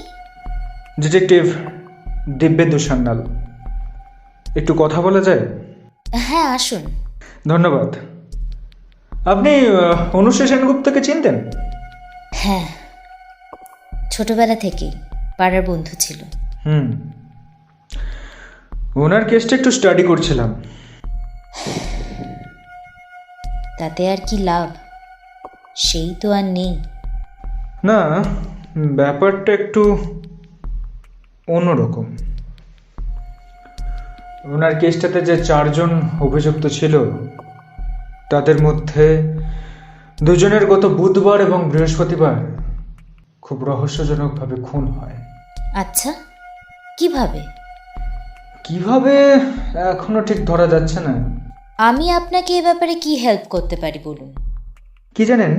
ডিটেকটিভ দিব্যেন্দু সান্যাল। একটু কথা বলা যায়? হ্যাঁ, আসুন। ধন্যবাদ। আপনি অনুশ্রী সেনগুপ্তকে চিনতেন? হ্যাঁ, ছোটবেলা থেকেই পাড়ার বন্ধু ছিল। ওনার কেসটা একটু স্টাডি করছিলাম। তাতে আর কি লাভ? সেই তো আর নেই। না, ব্যাপারটা একটু অন্যরকম। ওনার কেসটাতে যে 4 জন অভিযুক্ত ছিল তাদের মধ্যে 2 জনের গত বুধবার এবং বৃহস্পতিবার খুব রহস্যজনকভাবে খুন হয়। আচ্ছা, কিভাবে? কিভাবে এখনো ঠিক ধরা যাচ্ছে না। আমি আপনাকে এ ব্যাপারে কি হেল্প করতে পারি বলুন? কি জানেন,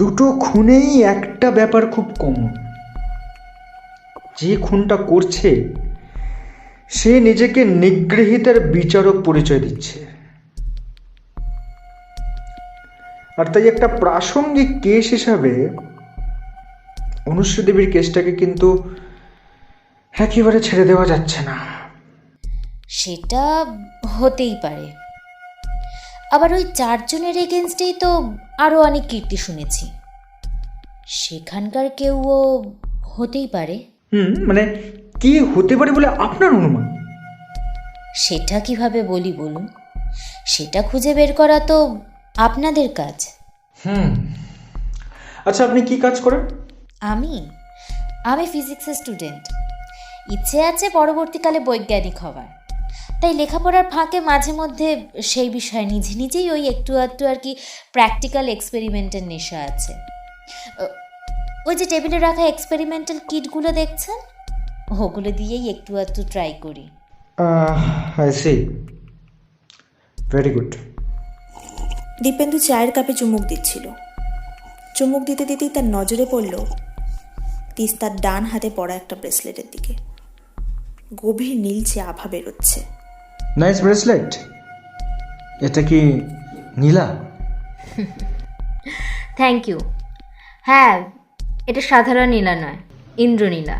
2 খুনেই একটা ব্যাপার খুব কমন। যে খুনটা করছে সে নিজেকে নিগৃহীতার বিচারক পরিচয় দিচ্ছে, আর তাই একটা প্রাসঙ্গিক কেস হিসাবে অনুশ্রী দেবীর কেসটাকে কিন্তু একেবারে ছেড়ে দেওয়া যাচ্ছে না। সেটা হতেই পারে। আবার ওই 4 জনের এগেনস্টেই তো আরও অনেক কীর্তি শুনেছি। সেখানকার কেউও হতেই পারে। মানে কি হতে পারে বলে আপনার অনুমান? সেটা কিভাবে বলি বলুন? সেটা খুঁজে বের করা তো আপনাদের কাজ। আচ্ছা, আপনি কি কাজ করেন? আমি ফিজিক্সের স্টুডেন্ট। ইচ্ছে আছে পরবর্তীকালে বৈজ্ঞানিক হওয়ার। তাই লেখাপড়ার ফাঁকে মাঝে মধ্যে সেই বিষয়ে নিজেই ওই একটু আর কি প্র্যাকটিক্যাল এক্সপেরিমেন্টের নেশা আছে। ওই যে টেবিলে রাখা এক্সপেরিমেন্টাল কিটগুলো দেখছেন, ওগুলো দিয়েই একটু ট্রাই করি। I see, very good. Dipendu চায়ের কাপে চুমুক দিচ্ছিল। চুমুক দিতে দিতেই তার নজরে পড়ল তিস্তার ডান হাতে পড়া একটা ব্রেসলেটের দিকে। গভীর নীলচে আভা বেরোচ্ছে। Nice bracelet. এটা কি নীলা? Thank you. হ্যাঁ, এটা সাধারণ নীলা নয়, ইন্দ্রনীলা।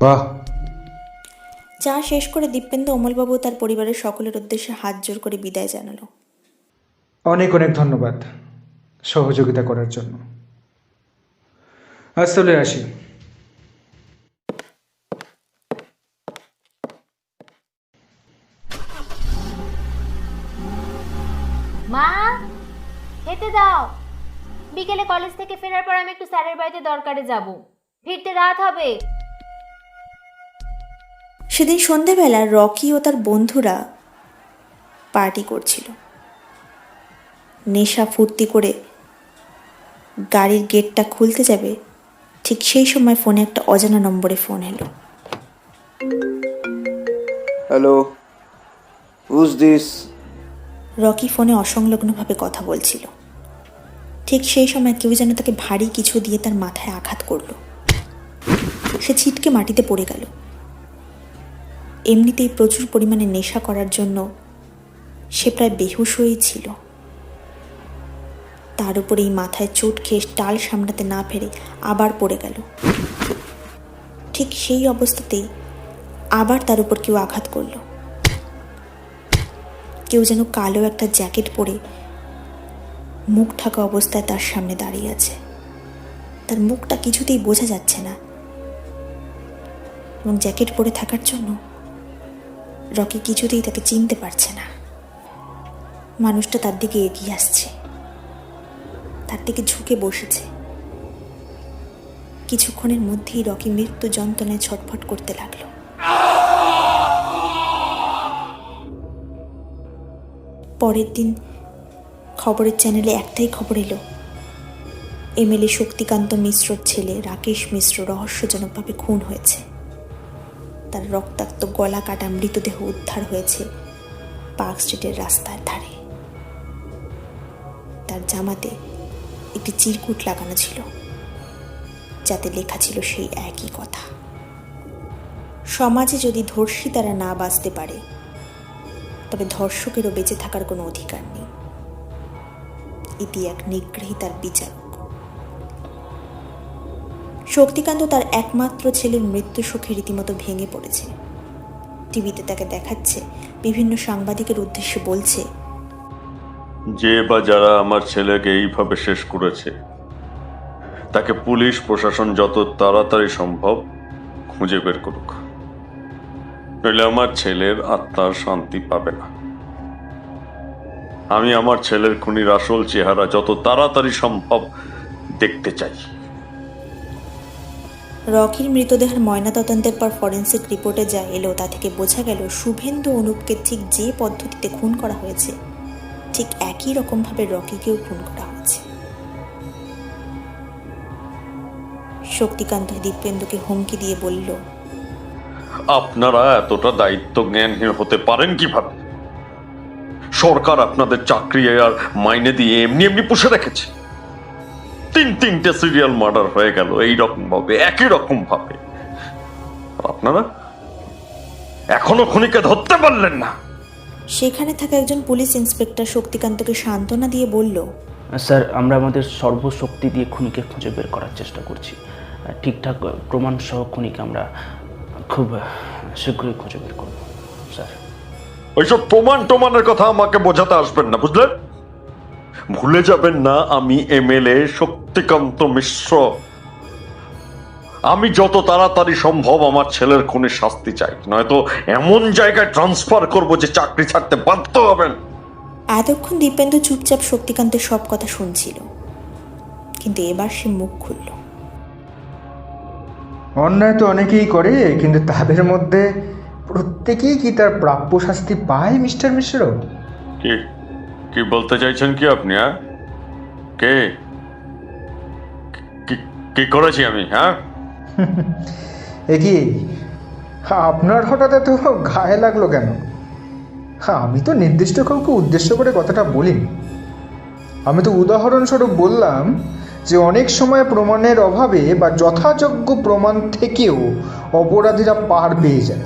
বাহ। চা শেষ করে দীপেন্দু অমলবাবু তার পরিবারের সকলের উদ্দেশ্যে হাত জোর করে বিদায় জানালো। অনেক অনেক ধন্যবাদ সহযোগিতা করার জন্য। আজ চলে আসি। মা, খেতে দাও। বিকেলে কলেজ থেকে ফেরার পর আমি একটু স্যারের বাড়িতে দরকারে যাব, ফিরতে রাত হবে। সেদিন সন্ধেবেলা রকি ও তার বন্ধুরা পার্টি করছিল। নেশা ফুর্তি করে গাড়ির গেটটা খুলতে যাবে, ঠিক সেই সময় ফোনে একটা অজানা নম্বরে ফোন এলো। Hello, whose this? রকি ফোনে অসংলগ্নভাবে কথা বলছিল। ঠিক সেই সময় কেউ যেন তাকে ভারী কিছু দিয়ে তার মাথায় আঘাত করল। সে ছিটকে মাটিতে পড়ে গেল। এমনিতেই প্রচুর পরিমাণে নেশা করার জন্য সে প্রায় বেহুশ হয়েই ছিল। তার উপরে এই মাথায় চোট খেয়ে টাল সামলাতে না পেরে আবার পড়ে গেল। ঠিক সেই অবস্থাতেই আবার তার উপর কেউ আঘাত করল। কেউ যেন কালো একটা জ্যাকেট পরে মুখ ঢাকা অবস্থায় তার সামনে দাঁড়িয়ে আছে। তার মুখটা কিছুতেই বোঝা যাচ্ছে না, এবং জ্যাকেট পরে থাকার জন্য রকি কিছুতেই তাকে চিনতে পারছে না। মানুষটা তার দিকে এগিয়ে আসছে, তার দিকে ঝুঁকে বসেছে। কিছুক্ষণের মধ্যেই রকি মৃত্যু যন্ত্রণায় ছটফট করতে লাগলো। পরের দিন খবরের চ্যানেলে একটাই খবর এলো, এমএলএ শক্তিকান্ত মিশ্রর ছেলে রাকেশ মিশ্র রহস্যজনকভাবে খুন হয়েছে। তার রক্তাক্ত গলা কাটা মৃতদেহ উদ্ধার হয়েছে পার্ক স্ট্রিটের রাস্তার ধারে। তার জামাতে একটি চিরকুট লাগানো ছিল, যাতে লেখা ছিল সেই একই কথা। সমাজে যদি ধর্ষিতারা না বাঁচতে পারে, তবে ধর্ষকেরও বেঁচে থাকার কোনো অধিকার নেই। ইতি এক নিগৃহীতার বিচারক। শক্তিকান্ত তার একমাত্র ছেলের মৃত্যু শোকে রীতিমতো ভেঙে পড়েছে। টিভিতে তাকে দেখাচ্ছে, বিভিন্ন সাংবাদিকের উদ্দেশ্যে বলছে, যে বা যারা আমার ছেলেকে এইভাবে শেষ করেছে তাকে পুলিশ প্রশাসন যত তাড়াতাড়ি সম্ভব খুঁজে বের করুক, নইলে আমার ছেলের আত্মার শান্তি পাবে না। আমি আমার ছেলের খুনির আসল চেহারা যত তাড়াতাড়ি সম্ভব দেখতে চাই। রকির মৃতদেহের ময়নাতদন্তের পর ফরেন্সিক রিপোর্টে যা এলো তা থেকে বোঝা গেল শুভেন্দু অনুপকে ঠিক যে পদ্ধতিতে খুন করা হয়েছে, ঠিক একই রকমভাবে রকিকেও খুন করা হয়েছে। শক্তিকান্ত দিব্যেন্দুকে হুমকি দিয়ে বলল, আপনারা এতটা দায়িত্ব জ্ঞানহীন হতে পারেন কিভাবে? সরকার আপনাদের চাকরি আর মাইনে দিয়ে এমনি এমনি পুষে রেখেছে। তিনটে সিরিয়াল মার্ডার হয়ে গেল এইরকম ভাবে, একই রকম ভাবে। আপনারা এখনো খুনিকে ধরতে পারলেন না। সেখানে থাকা একজন পুলিশ ইন্সপেক্টর শক্তিকান্তকে সান্ত্বনা দিয়ে বলল, স্যার, আমরা আমাদের সর্বশক্তি দিয়ে খুনিকে খুঁজে বের করার চেষ্টা করছি। ঠিকঠাক প্রমাণ সহ খুনিকে আমরা খুব শীঘ্রই খুঁজে বের করব স্যার। ওইসব প্রমাণের কথা আমাকে বোঝাতে আসবেন না, বুঝলেন? ভুলে যাবেন না আমি এমএলএ শক্তিকান্ত মিশ্র। আমি যত তাড়াতাড়ি সম্ভব আমার ছেলের খুনের শাস্তি চাই, নয়তো এমন জায়গায় ট্রান্সফার করব যে চাকরি ছাড়তে বাধ্য হবেন। এতক্ষণ দিব্যেন্দু চুপচাপ শক্তিকান্তের সব কথা শুনছিল, কিন্তু এবার সে মুখ খুলল। অন্যায় তো অনেকেই করে, কিন্তু তাদের মধ্যে প্রত্যেকেই কি তার প্রাপ্য শাস্তি পায় মিস্টার মিশ্র? কি বলতে চাইছেন কি আপনি? কে কি করেছি আমি? কি আপনার হঠাৎ এত গায়ে লাগলো কেন? আমি তো নির্দিষ্ট কাউকে উদ্দেশ্য করে কথাটা বলিনি। আমি তো উদাহরণস্বরূপ বললাম যে অনেক সময় প্রমাণের অভাবে বা যথাযোগ্য প্রমাণ থেকেও অপরাধীরা পার পেয়ে যায়।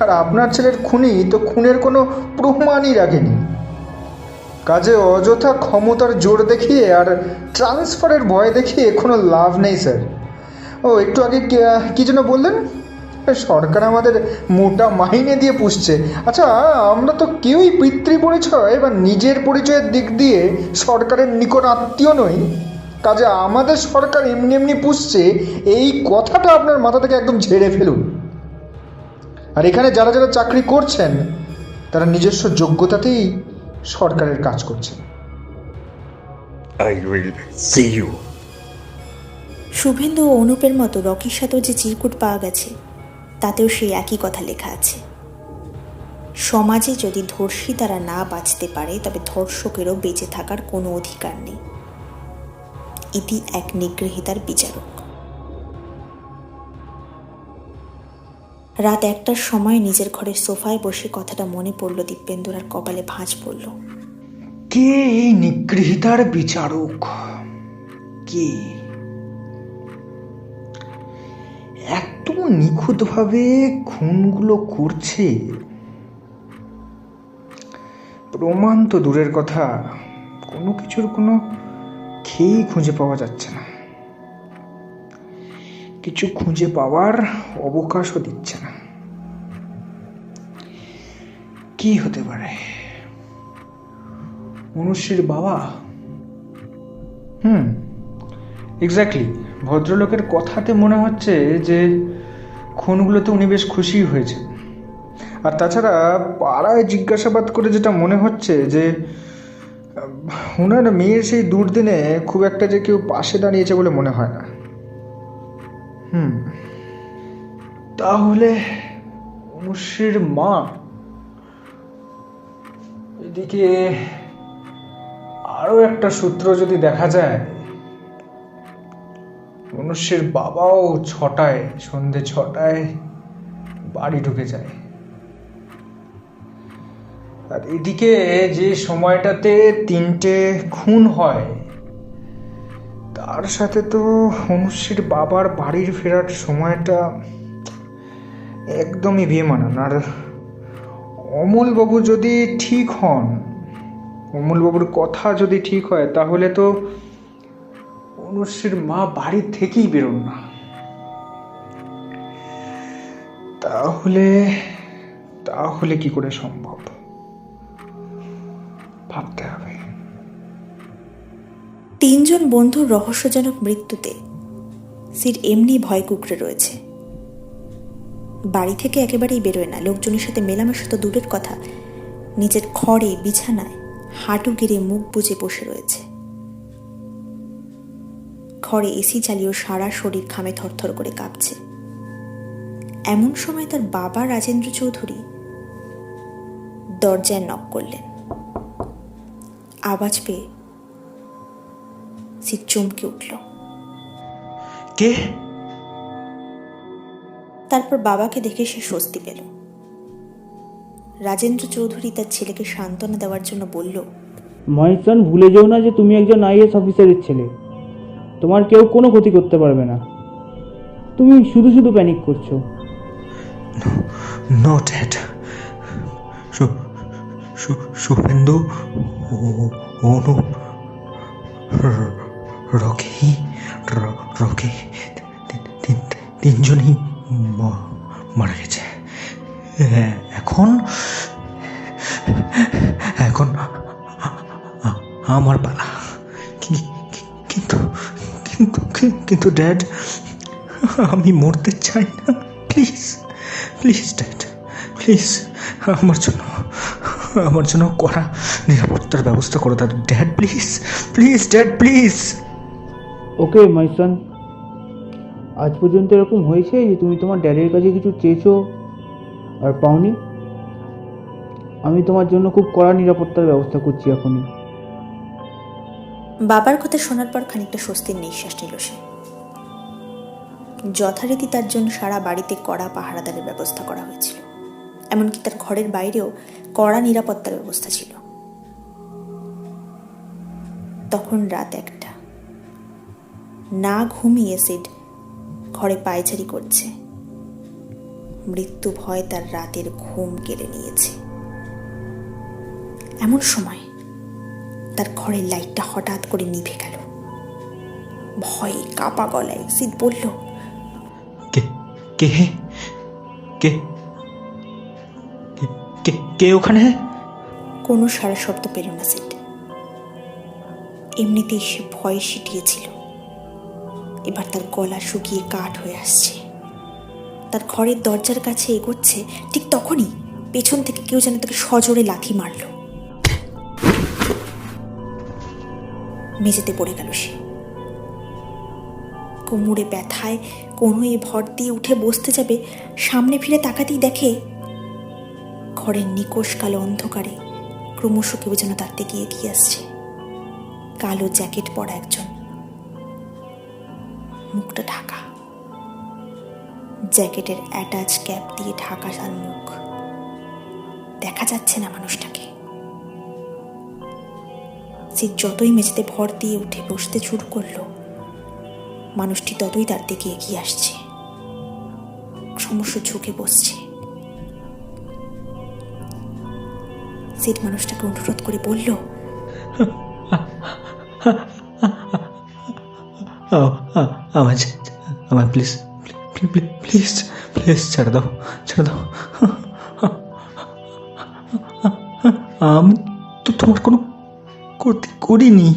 আর আপনার ছেলের খুনি তো খুনের কোনো প্রমাণই রাখেনি। কাজে অযথা ক্ষমতার জোর দেখিয়ে আর ট্রান্সফারের ভয় দেখিয়ে কোনো লাভ নেই স্যার। একটু আগে কি যেন বললেন? সরকার আমাদের মোটা মাইনে দিয়ে পুষছে। আচ্ছা, আমরা তো কেউই পিতৃ পরিচয় বা নিজের পরিচয়ের দিক দিয়ে সরকারের নিকট আত্মীয় নই। কাজে আমাদের সরকার এমনি এমনি পুষছে, এই কথাটা আপনার মাথা থেকে একদম ঝেড়ে ফেলুন। আর এখানে যারা যারা চাকরি করছেন তারা নিজস্ব যোগ্যতাতেই সরকারের কাজ করছেন। শুভেন্দু ও অনুপের মতো রকির সাথেও যে চিরকুট পাওয়া গেছে, তাতেও সেই একই কথা লেখা আছে। সমাজে যদি ধর্ষিতারা না বাঁচতে পারে, তবে ধর্ষকেরও বেঁচে থাকার কোনো অধিকার নেই। ইতি এক নিগৃহীতার বিচারক। রাত 1টার সময় নিজের ঘরের সোফায় বসে কথাটা মনে পড়ল দিব্যেন্দুর, আর কপালে ভাঁজ পড়ল। কে এই নিগৃহীতার বিচারক? কে এত নিখুঁতভাবে খুনগুলো করছে? প্রমাণ তো দূরের কথা, কোনো কিছুর কোনো খেয়েই খুঁজে পাওয়া যাচ্ছে না। কিছু খুঁজে পাওয়ার অবকাশও দিচ্ছে না। কি হতে পারে? অনুশ্রীর বাবা? এক্স্যাক্টলি। ভদ্রলোকের কথাতে মনে হচ্ছে যে খুনগুলোতে উনি বেশ খুশি হয়েছে। আর তাছাড়া পাড়ায় জিজ্ঞাসাবাদ করে যেটা মনে হচ্ছে যে ওনার মেয়ের সেই দুর্দিনে খুব একটা যে কেউ পাশে দাঁড়িয়েছে বলে মনে হয় না। তাহলে অনুশ্রীর মা? এদিকে আরো একটা সূত্র যদি দেখা যায়, অনুশ্রীর বাবাও সন্ধে 6টায় বাড়ি ঢুকে যায়। আর এদিকে যে সময়টাতে 3টে খুন হয়, তার সাথে তো অনুশ্রীর বাবার বাড়ির ফেরার সময়টা একদমই বেমানান। আর অমলবাবু যদি ঠিক হন, অমলবাবুর কথা যদি ঠিক হয়, তাহলে তো অনুশ্রীর মা বাড়ি থেকেই বেরোন না। তাহলে তাহলে কি করে সম্ভব, ভাবতে হবে। 3জন বন্ধুর রহস্যজনক মৃত্যুতে সিড এমনি ভয় কুঁকড়ে রয়েছে। বাড়ি থেকে একেবারেই বেরোয় না, লোকজনের সাথে মেলামেশা তো দূরের কথা, নিজের ঘরে বিছানায় হাঁটু গেড়ে মুখ বুজে বসে রয়েছে। ঘরে এসি চালিয়েও সারা শরীর ঘামে থরথর করে কাঁপছে। এমন সময় তার বাবা রাজেন্দ্র চৌধুরী দরজায় নক করলেন। আওয়াজ পেয়ে সিড চমকে উঠল। কে? তারপর বাবাকে দেখে সে স্বস্তি পেল। রাজেন্দ্র চৌধুরী তার ছেলেকে সান্ত্বনা দেওয়ার জন্য বলল, মহেশন, ভুলে যেও না যে তুমি একজন আইএস অফিসারের ছেলে। তোমার কেউ কোনো ক্ষতি করতে পারবে না। তুমি শুধু শুধু প্যানিক করছো। No dad, Subhendu, Anup, Rocky, তিনজনই মারা গেছে। এখন এখন আমার পালা। কিন্তু কিন্তু কিন্তু ড্যাড, আমি মরতে চাই না। প্লিজ প্লিজ ড্যাড, প্লিজ আমার জন্য কড়া নিরাপত্তার ব্যবস্থা করে দাও dad, please please dad, please. Okay Maheshan, আজ পর্যন্ত এরকম হয়েছে যে তুমি তোমার ড্যাডের কাছে কিছু চেয়েছো আর পাওনি? আমি তোমার জন্য খুব কড়া নিরাপত্তার ব্যবস্থা করছি এখনই। বাবার কথা শোনার পর খানিকটা স্বস্তির নিঃশ্বাস নিল সে। যথারীতি তার জন্য সারা বাড়িতে কড়া পাহারাদারের ব্যবস্থা করা হয়েছিল, এমনকি তার ঘরের বাইরেও কড়া নিরাপত্তার ব্যবস্থা ছিল। তখন রাত 1টা। না ঘুমিয়ে সিড ঘরে পায়চারি করছে। মৃত্যু ভয় তার রাতের ঘুম কেড়ে নিয়েছে। এমন সময় তার ঘরের লাইটটা হঠাৎ করে নিভে গেল। ভয়ে কাঁপা গলায় সিড বলল, কে কে কে কে কে ওখানে? কোনো সারা শব্দ পেল না সিড। এমনিতেই সে ভয়ে সিটিয়েছিল, এবার তার গলা শুকিয়ে কাঠ হয়ে আসছে। তার ঘরের দরজার কাছে এগোচ্ছে, ঠিক তখনই পেছন থেকে কেউ যেন তাকে সজোরে লাথি মারল। মেঝেতে পড়ে গেল সে। কোমরে ব্যথায় কোনোই ভর দিয়ে উঠে বসতে যাবে, সামনে ফিরে তাকাতেই দেখে ঘরের নিকোষ কালো অন্ধকারে ক্রমশ কেউ যেন তার দিকে এগিয়ে আসছে। কালো জ্যাকেট পরা একজন, মুখটা ঢাকা, জ্যাকেটের অ্যাটাচ ক্যাপ দিয়ে ঢাকা তার মুখ, দেখা যাচ্ছে না মানুষটাকে। সে যতই মেঝেতে ভর দিয়ে উঠে বসতে শুরু করলো, মানুষটি ততই তার দিকে এগিয়ে আসছে, ক্রমশ ঝুঁকে বসছে। সিড মানুষটাকে অনুরোধ করে বলল, আমার প্লিজ প্লিজ প্লিজ ছেড়ে দাও, ছেড়ে দাও। আমি তো তোমার কোনো ক্ষতি করিনি।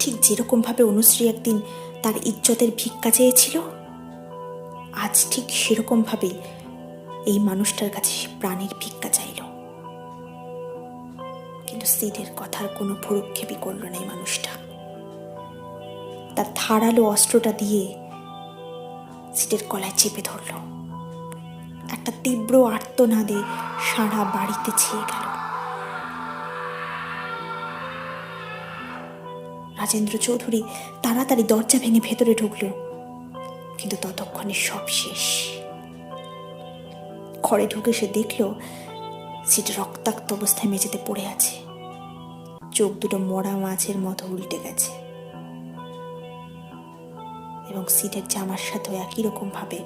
ঠিক যেরকম ভাবে অনুশ্রী একদিন তার ইজ্জতের ভিক্ষা চেয়েছিল, আজ ঠিক সেরকম ভাবে এই মানুষটার কাছে সে প্রাণের ভিক্ষা চাইল। কিন্তু সিডের কথার কোনো ভ্রুক্ষেপই করল না এই মানুষটা। তার ধারালো অস্ত্রটা দিয়ে সিডের গলায় চেপে ধরল। একটা তীব্র আর্তনাদে সারা বাড়িতে ছেয়ে গেল। রাজেন্দ্র চৌধুরী তাড়াতাড়ি দরজা ভেঙে ভেতরে ঢুকল, কিন্তু ততক্ষণে সব শেষ। ঘরে ঢুকে সে দেখল সিট রক্তাক্ত অবস্থায় মেঝেতে পড়ে আছে, চোখ দুটো মরা মাছের মতো উল্টে গেছে এবং সিটের জামার সাথে একই রকম ভাবে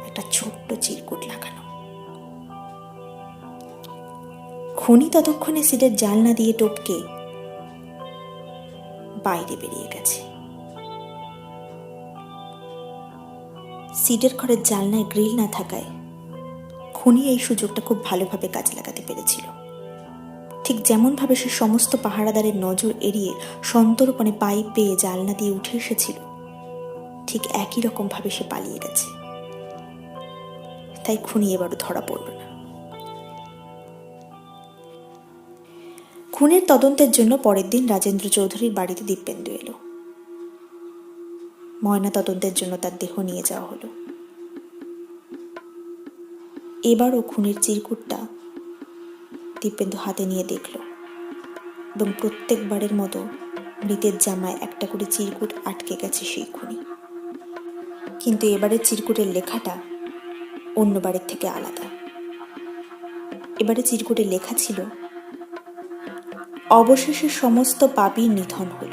একটা ছোট্ট চিরকুট লাগানো। খুনি ততক্ষণে সিটের জানলা দিয়ে টপকে বাইরে বেরিয়ে গেছে। সিটের ঘরের জানলায় গ্রিল না থাকায় খুনি এই সুযোগটা খুব ভালোভাবে কাজে লাগাতে পেরেছিল। ঠিক যেমনভাবে সে সমস্ত পাহারাদারের নজর এড়িয়ে সন্তর্পণে পাইপ পেয়ে জানলা দিয়ে উঠে এসেছিল, ঠিক একই রকম ভাবে সে পালিয়ে গেছে। তাই খুনি এবারও ধরা পড়ল না। খুনের তদন্তের জন্য পরের দিন রাজেন্দ্র চৌধুরীর বাড়িতে দীপেন্দু এলো। ময়না তদন্তের জন্য তার দেহ নিয়ে যাওয়া হলো। এবারও খুনের চিরকুটটা দীপেন্দু হাতে নিয়ে দেখল এবং প্রত্যেকবারের মতো মৃতের জামায় একটা করে চিরকুট আটকে গেছে সেই খুনি। কিন্তু এবারের চিরকুটের লেখাটা অন্যবারের থেকে আলাদা। এবারে চিরকুটে লেখা ছিল, অবশেষে সমস্ত পাপীর নিধন হল,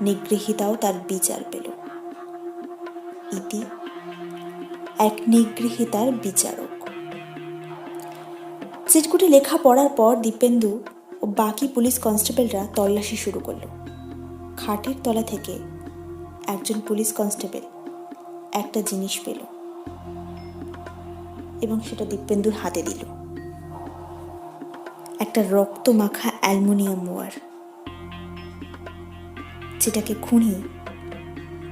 নিগৃহীতাও তার বিচার পেল। ইতি এক নিগৃহীতার বিচারক। চিরকুটে লেখা পড়ার পর দীপেন্দু ও বাকি পুলিশ কনস্টেবলরা তল্লাশি শুরু করল। খাটের তলা থেকে একজন পুলিশ কনস্টেবল একটা জিনিস পেল এবং সেটা দীপেন্দুর হাতে দিল। একটা রক্ত মাখা অ্যালুমিনিয়াম ওয়্যার, যেটাকে খুনি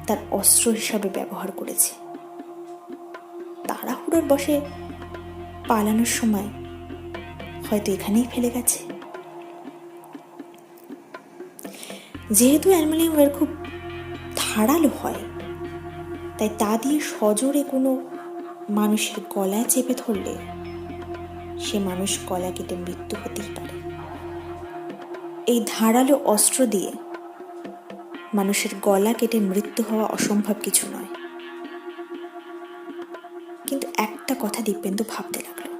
তার অস্ত্র হিসাবে ব্যবহার করেছে। তাড়াহুড়োর বশে পালানোর সময় হয়তো এখানেই ফেলে গেছে। যেহেতু অ্যালুমিনিয়াম ওয়্যার খুব ধারালো হয়, তাই তা দিয়ে সজোরে কোনো মানুষের গলায় চেপে ধরলে সে মানুষ গলা কেটে মৃত্যু হতেই পারে। এই ধারালো অস্ত্র দিয়ে মানুষের গলা কেটে মৃত্যু হওয়া অসম্ভব কিছু নয়। কিন্তু একটা কথা দীপেন্দু ভাবতে লাগলো,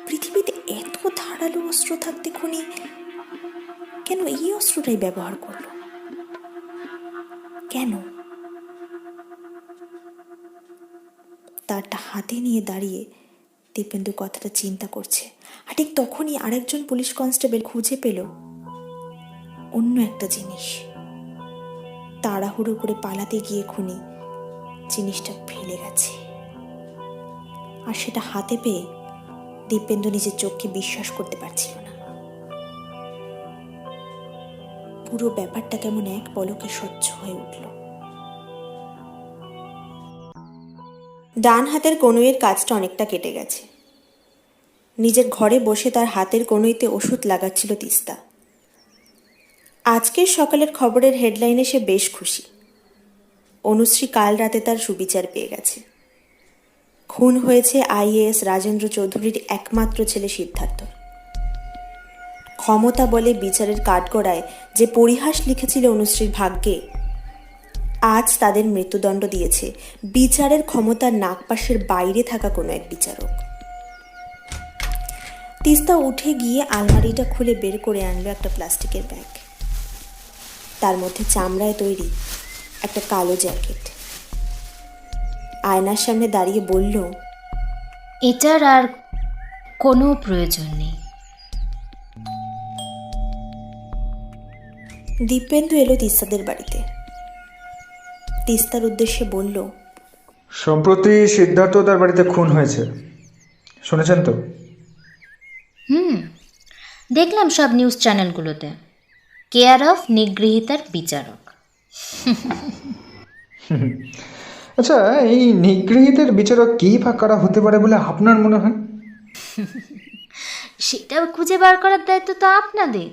পৃথিবীতে এত ধারালো অস্ত্র থাকতে খুনি কেন এই অস্ত্রটাই ব্যবহার করলো? কেন? তারটা হাতে নিয়ে দাঁড়িয়ে দীপেন্দু কথাটা চিন্তা করছে, আর ঠিক তখনই আরেকজন পুলিশ কনস্টেবল খুঁজে পেল অন্য একটা জিনিস। তাড়াহুড়ো করে পালাতে গিয়ে খুনি জিনিসটা ফেলে গেছে, আর সেটা হাতে পেয়ে দীপেন্দু নিজের চোখকে বিশ্বাস করতে পারছিল না। পুরো ব্যাপারটা কেমন এক পলকে স্বচ্ছ হয়ে উঠল। ডান হাতের কনুইয়ের কাজটা অনেকটা কেটে গেছে। নিজের ঘরে বসে তার হাতের কনুইতে ওষুধ লাগাচ্ছিল তিস্তা। আজকের সকালের খবরের হেডলাইনে সে বেশ খুশি। অনুশ্রী কাল রাতে তার সুবিচার পেয়ে গেছে। খুন হয়েছে আইএএস রাজেন্দ্র চৌধুরীর একমাত্র ছেলে সিদ্ধার্থ। ক্ষমতা বলে বিচারের কাঠগড়ায় যে পরিহাস লিখেছিল অনুশ্রীর ভাগ্যে, আজ তাদের মৃত্যুদণ্ড দিয়েছে বিচারের ক্ষমতার নাগপাশের বাইরে থাকা কোনো এক বিচারক। তিস্তা উঠে গিয়ে আলমারিটা খুলে বের করে আনলো একটা প্লাস্টিকের ব্যাগ। তার মধ্যে চামড়ায় তৈরি একটা কালো জ্যাকেট। আয়নার সামনে দাঁড়িয়ে বলল, এটার আর কোনো প্রয়োজন নেই। দীপেন্দু এলো তিস্তাদের বাড়িতে। তিস্তার উদ্দেশ্যে বলল, সম্প্রতি সিদ্ধার্থ তার বাড়িতে খুন হয়েছে, শুনেছেন তো? দেখলাম সব নিউজ চ্যানেলগুলোতে, কেয়ার অফ নিগৃহীতার বিচারক। আচ্ছা, এই নিগৃহীতের বিচারক কি বা কারা হতে পারে বলে আপনার মনে হয়? সেটা খুঁজে বার করার দায়িত্ব তো আপনাদের।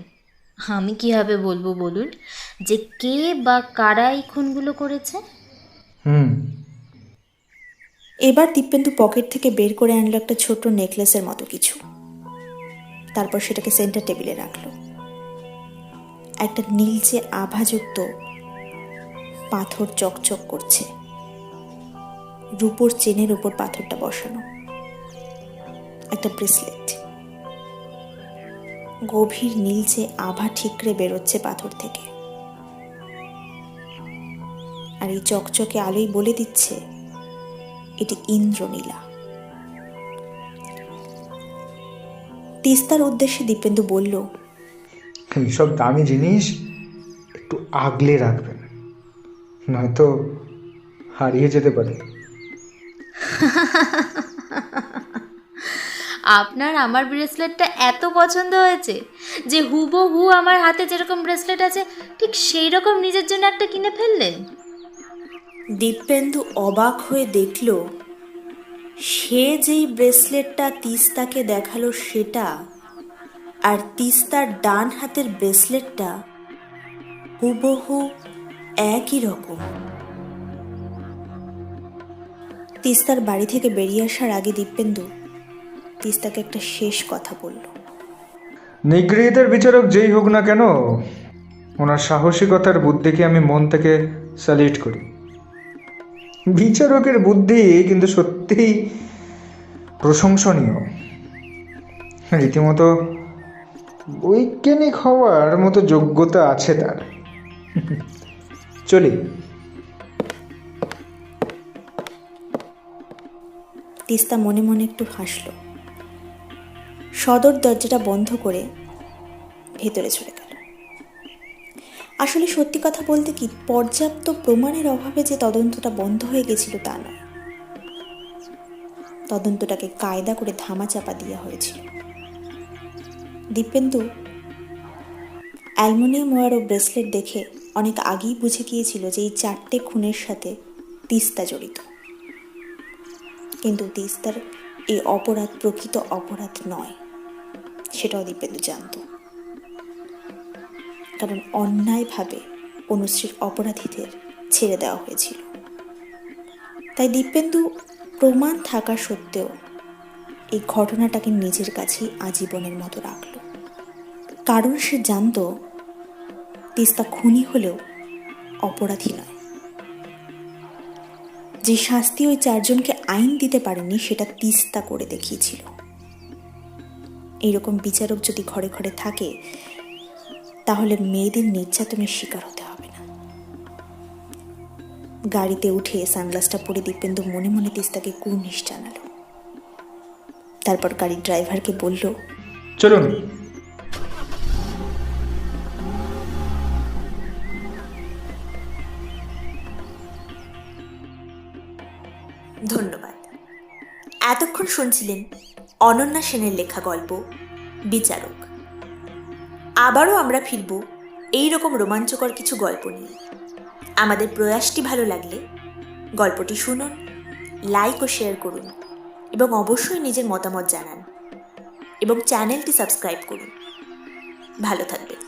আমি কিভাবে বলবো বলুন যে কে বা কারা এই খুনগুলো করেছে? এবার দীপেন্দু পকেট থেকে বের করে আনলো একটা ছোট নেকলেসের মতো কিছু। তারপর সেটাকে সেন্টার টেবিলে রাখলো। একটা নীলচে আভাযুক্ত পাথর চকচক করছে, রূপোর চেনের উপর পাথরটা বসানো। একটা ব্রেসলেট। গভীর নীলচে আভা ঠিকরে বেরোচ্ছে পাথর থেকে, আর এই চকচকে আলোই বলে দিচ্ছে এটি ইন্দ্রনীলা। তিস্তার উদ্দেশ্যে দীপেন্দু বলল, এইসব দামি জিনিস একটু আগলে রাখবেন, নয়তো হারিয়ে যেতে পারে। আপনার আমার ব্রেসলেটটা এত পছন্দ হয়েছে যে হুবহু আমার হাতে যেরকম ব্রেসলেট আছে ঠিক সেই রকম নিজের জন্য একটা কিনে ফেললেন। দীপেন্দু অবাক হয়ে দেখল সে যেই ব্রেসলেটটা তিস্তাকে দেখালো সেটা আর তিস্তার ডান হাতের ব্রেসলেটটা হুবহু একই রকম। তিস্তার বাড়ি থেকে বেরিয়ে আসার আগে দীপেন্দু তিস্তাকে একটা শেষ কথা বলল। নিগৃহীতের বিচারক যেই হোক না কেন, ওনার সাহসিকতার বুদ্ধিকে আমি মন থেকে স্যালিউট করি। বিচারকের বুদ্ধি কিন্তু সত্যিই প্রশংসনীয়, রীতিমতো বৈজ্ঞানিক হওয়ার মতো যোগ্যতা আছে তার। চলি। তিস্তা মনে মনে একটু হাসল, সদর দরজাটা বন্ধ করে ভেতরে চলে গেল। আসলে সত্যি কথা বলতে কি, পর্যাপ্ত প্রমাণের অভাবে যে তদন্তটা বন্ধ হয়ে গেছিল তা নয়, তদন্তটাকে কায়দা করে ধামাচাপা দেওয়া হয়েছিল। দীপেন্দু অ্যালুমিনিয়াম ওয়্যার ও ব্রেসলেট দেখে অনেক আগেই বুঝে গিয়েছিল যে এই 4টে খুনের সাথে তিস্তা জড়িত। কিন্তু তিস্তার এই অপরাধ প্রকৃত অপরাধ নয়, সেটাও দীপেন্দু জানত। কারণ অন্যায়ভাবে অনুশ্রীর অপরাধীদের ছেড়ে দেওয়া হয়েছিল। তাই দীপেন্দু প্রমাণ থাকা সত্ত্বেও এই ঘটনাটাকে নিজের কাছেই আজীবনের মতো রাখল। কারণ সে জানত তিস্তা খুনি হলেও অপরাধী নয়। যে শাস্তি ওই 4 জনকে আইন দিতে পারেনি সেটা তিস্তা করে দেখিয়েছিল। এইরকম বিচারক যদি ঘরে ঘরে থাকে তাহলে মেয়েদের নির্যাতনের শিকার হতে হবে না। গাড়িতে উঠে সানগ্লাসটা পরে দীপেন্দু মনে মনে তিস্তাকে কুর্নিশ জানালো। তারপর গাড়ির ড্রাইভারকে বলল, চলুন। ধন্যবাদ। এতক্ষণ শুনছিলেন অনন্যা সেনের লেখা গল্প বিচারক। আবারও আমরা ফিরব এইরকম রোমাঞ্চকর কিছু গল্প নিয়ে। আমাদের প্রয়াসটি ভালো লাগলে গল্পটি শুনুন, লাইক ও শেয়ার করুন এবং অবশ্যই নিজের মতামত জানান এবং চ্যানেলটি সাবস্ক্রাইব করুন। ভালো থাকবেন।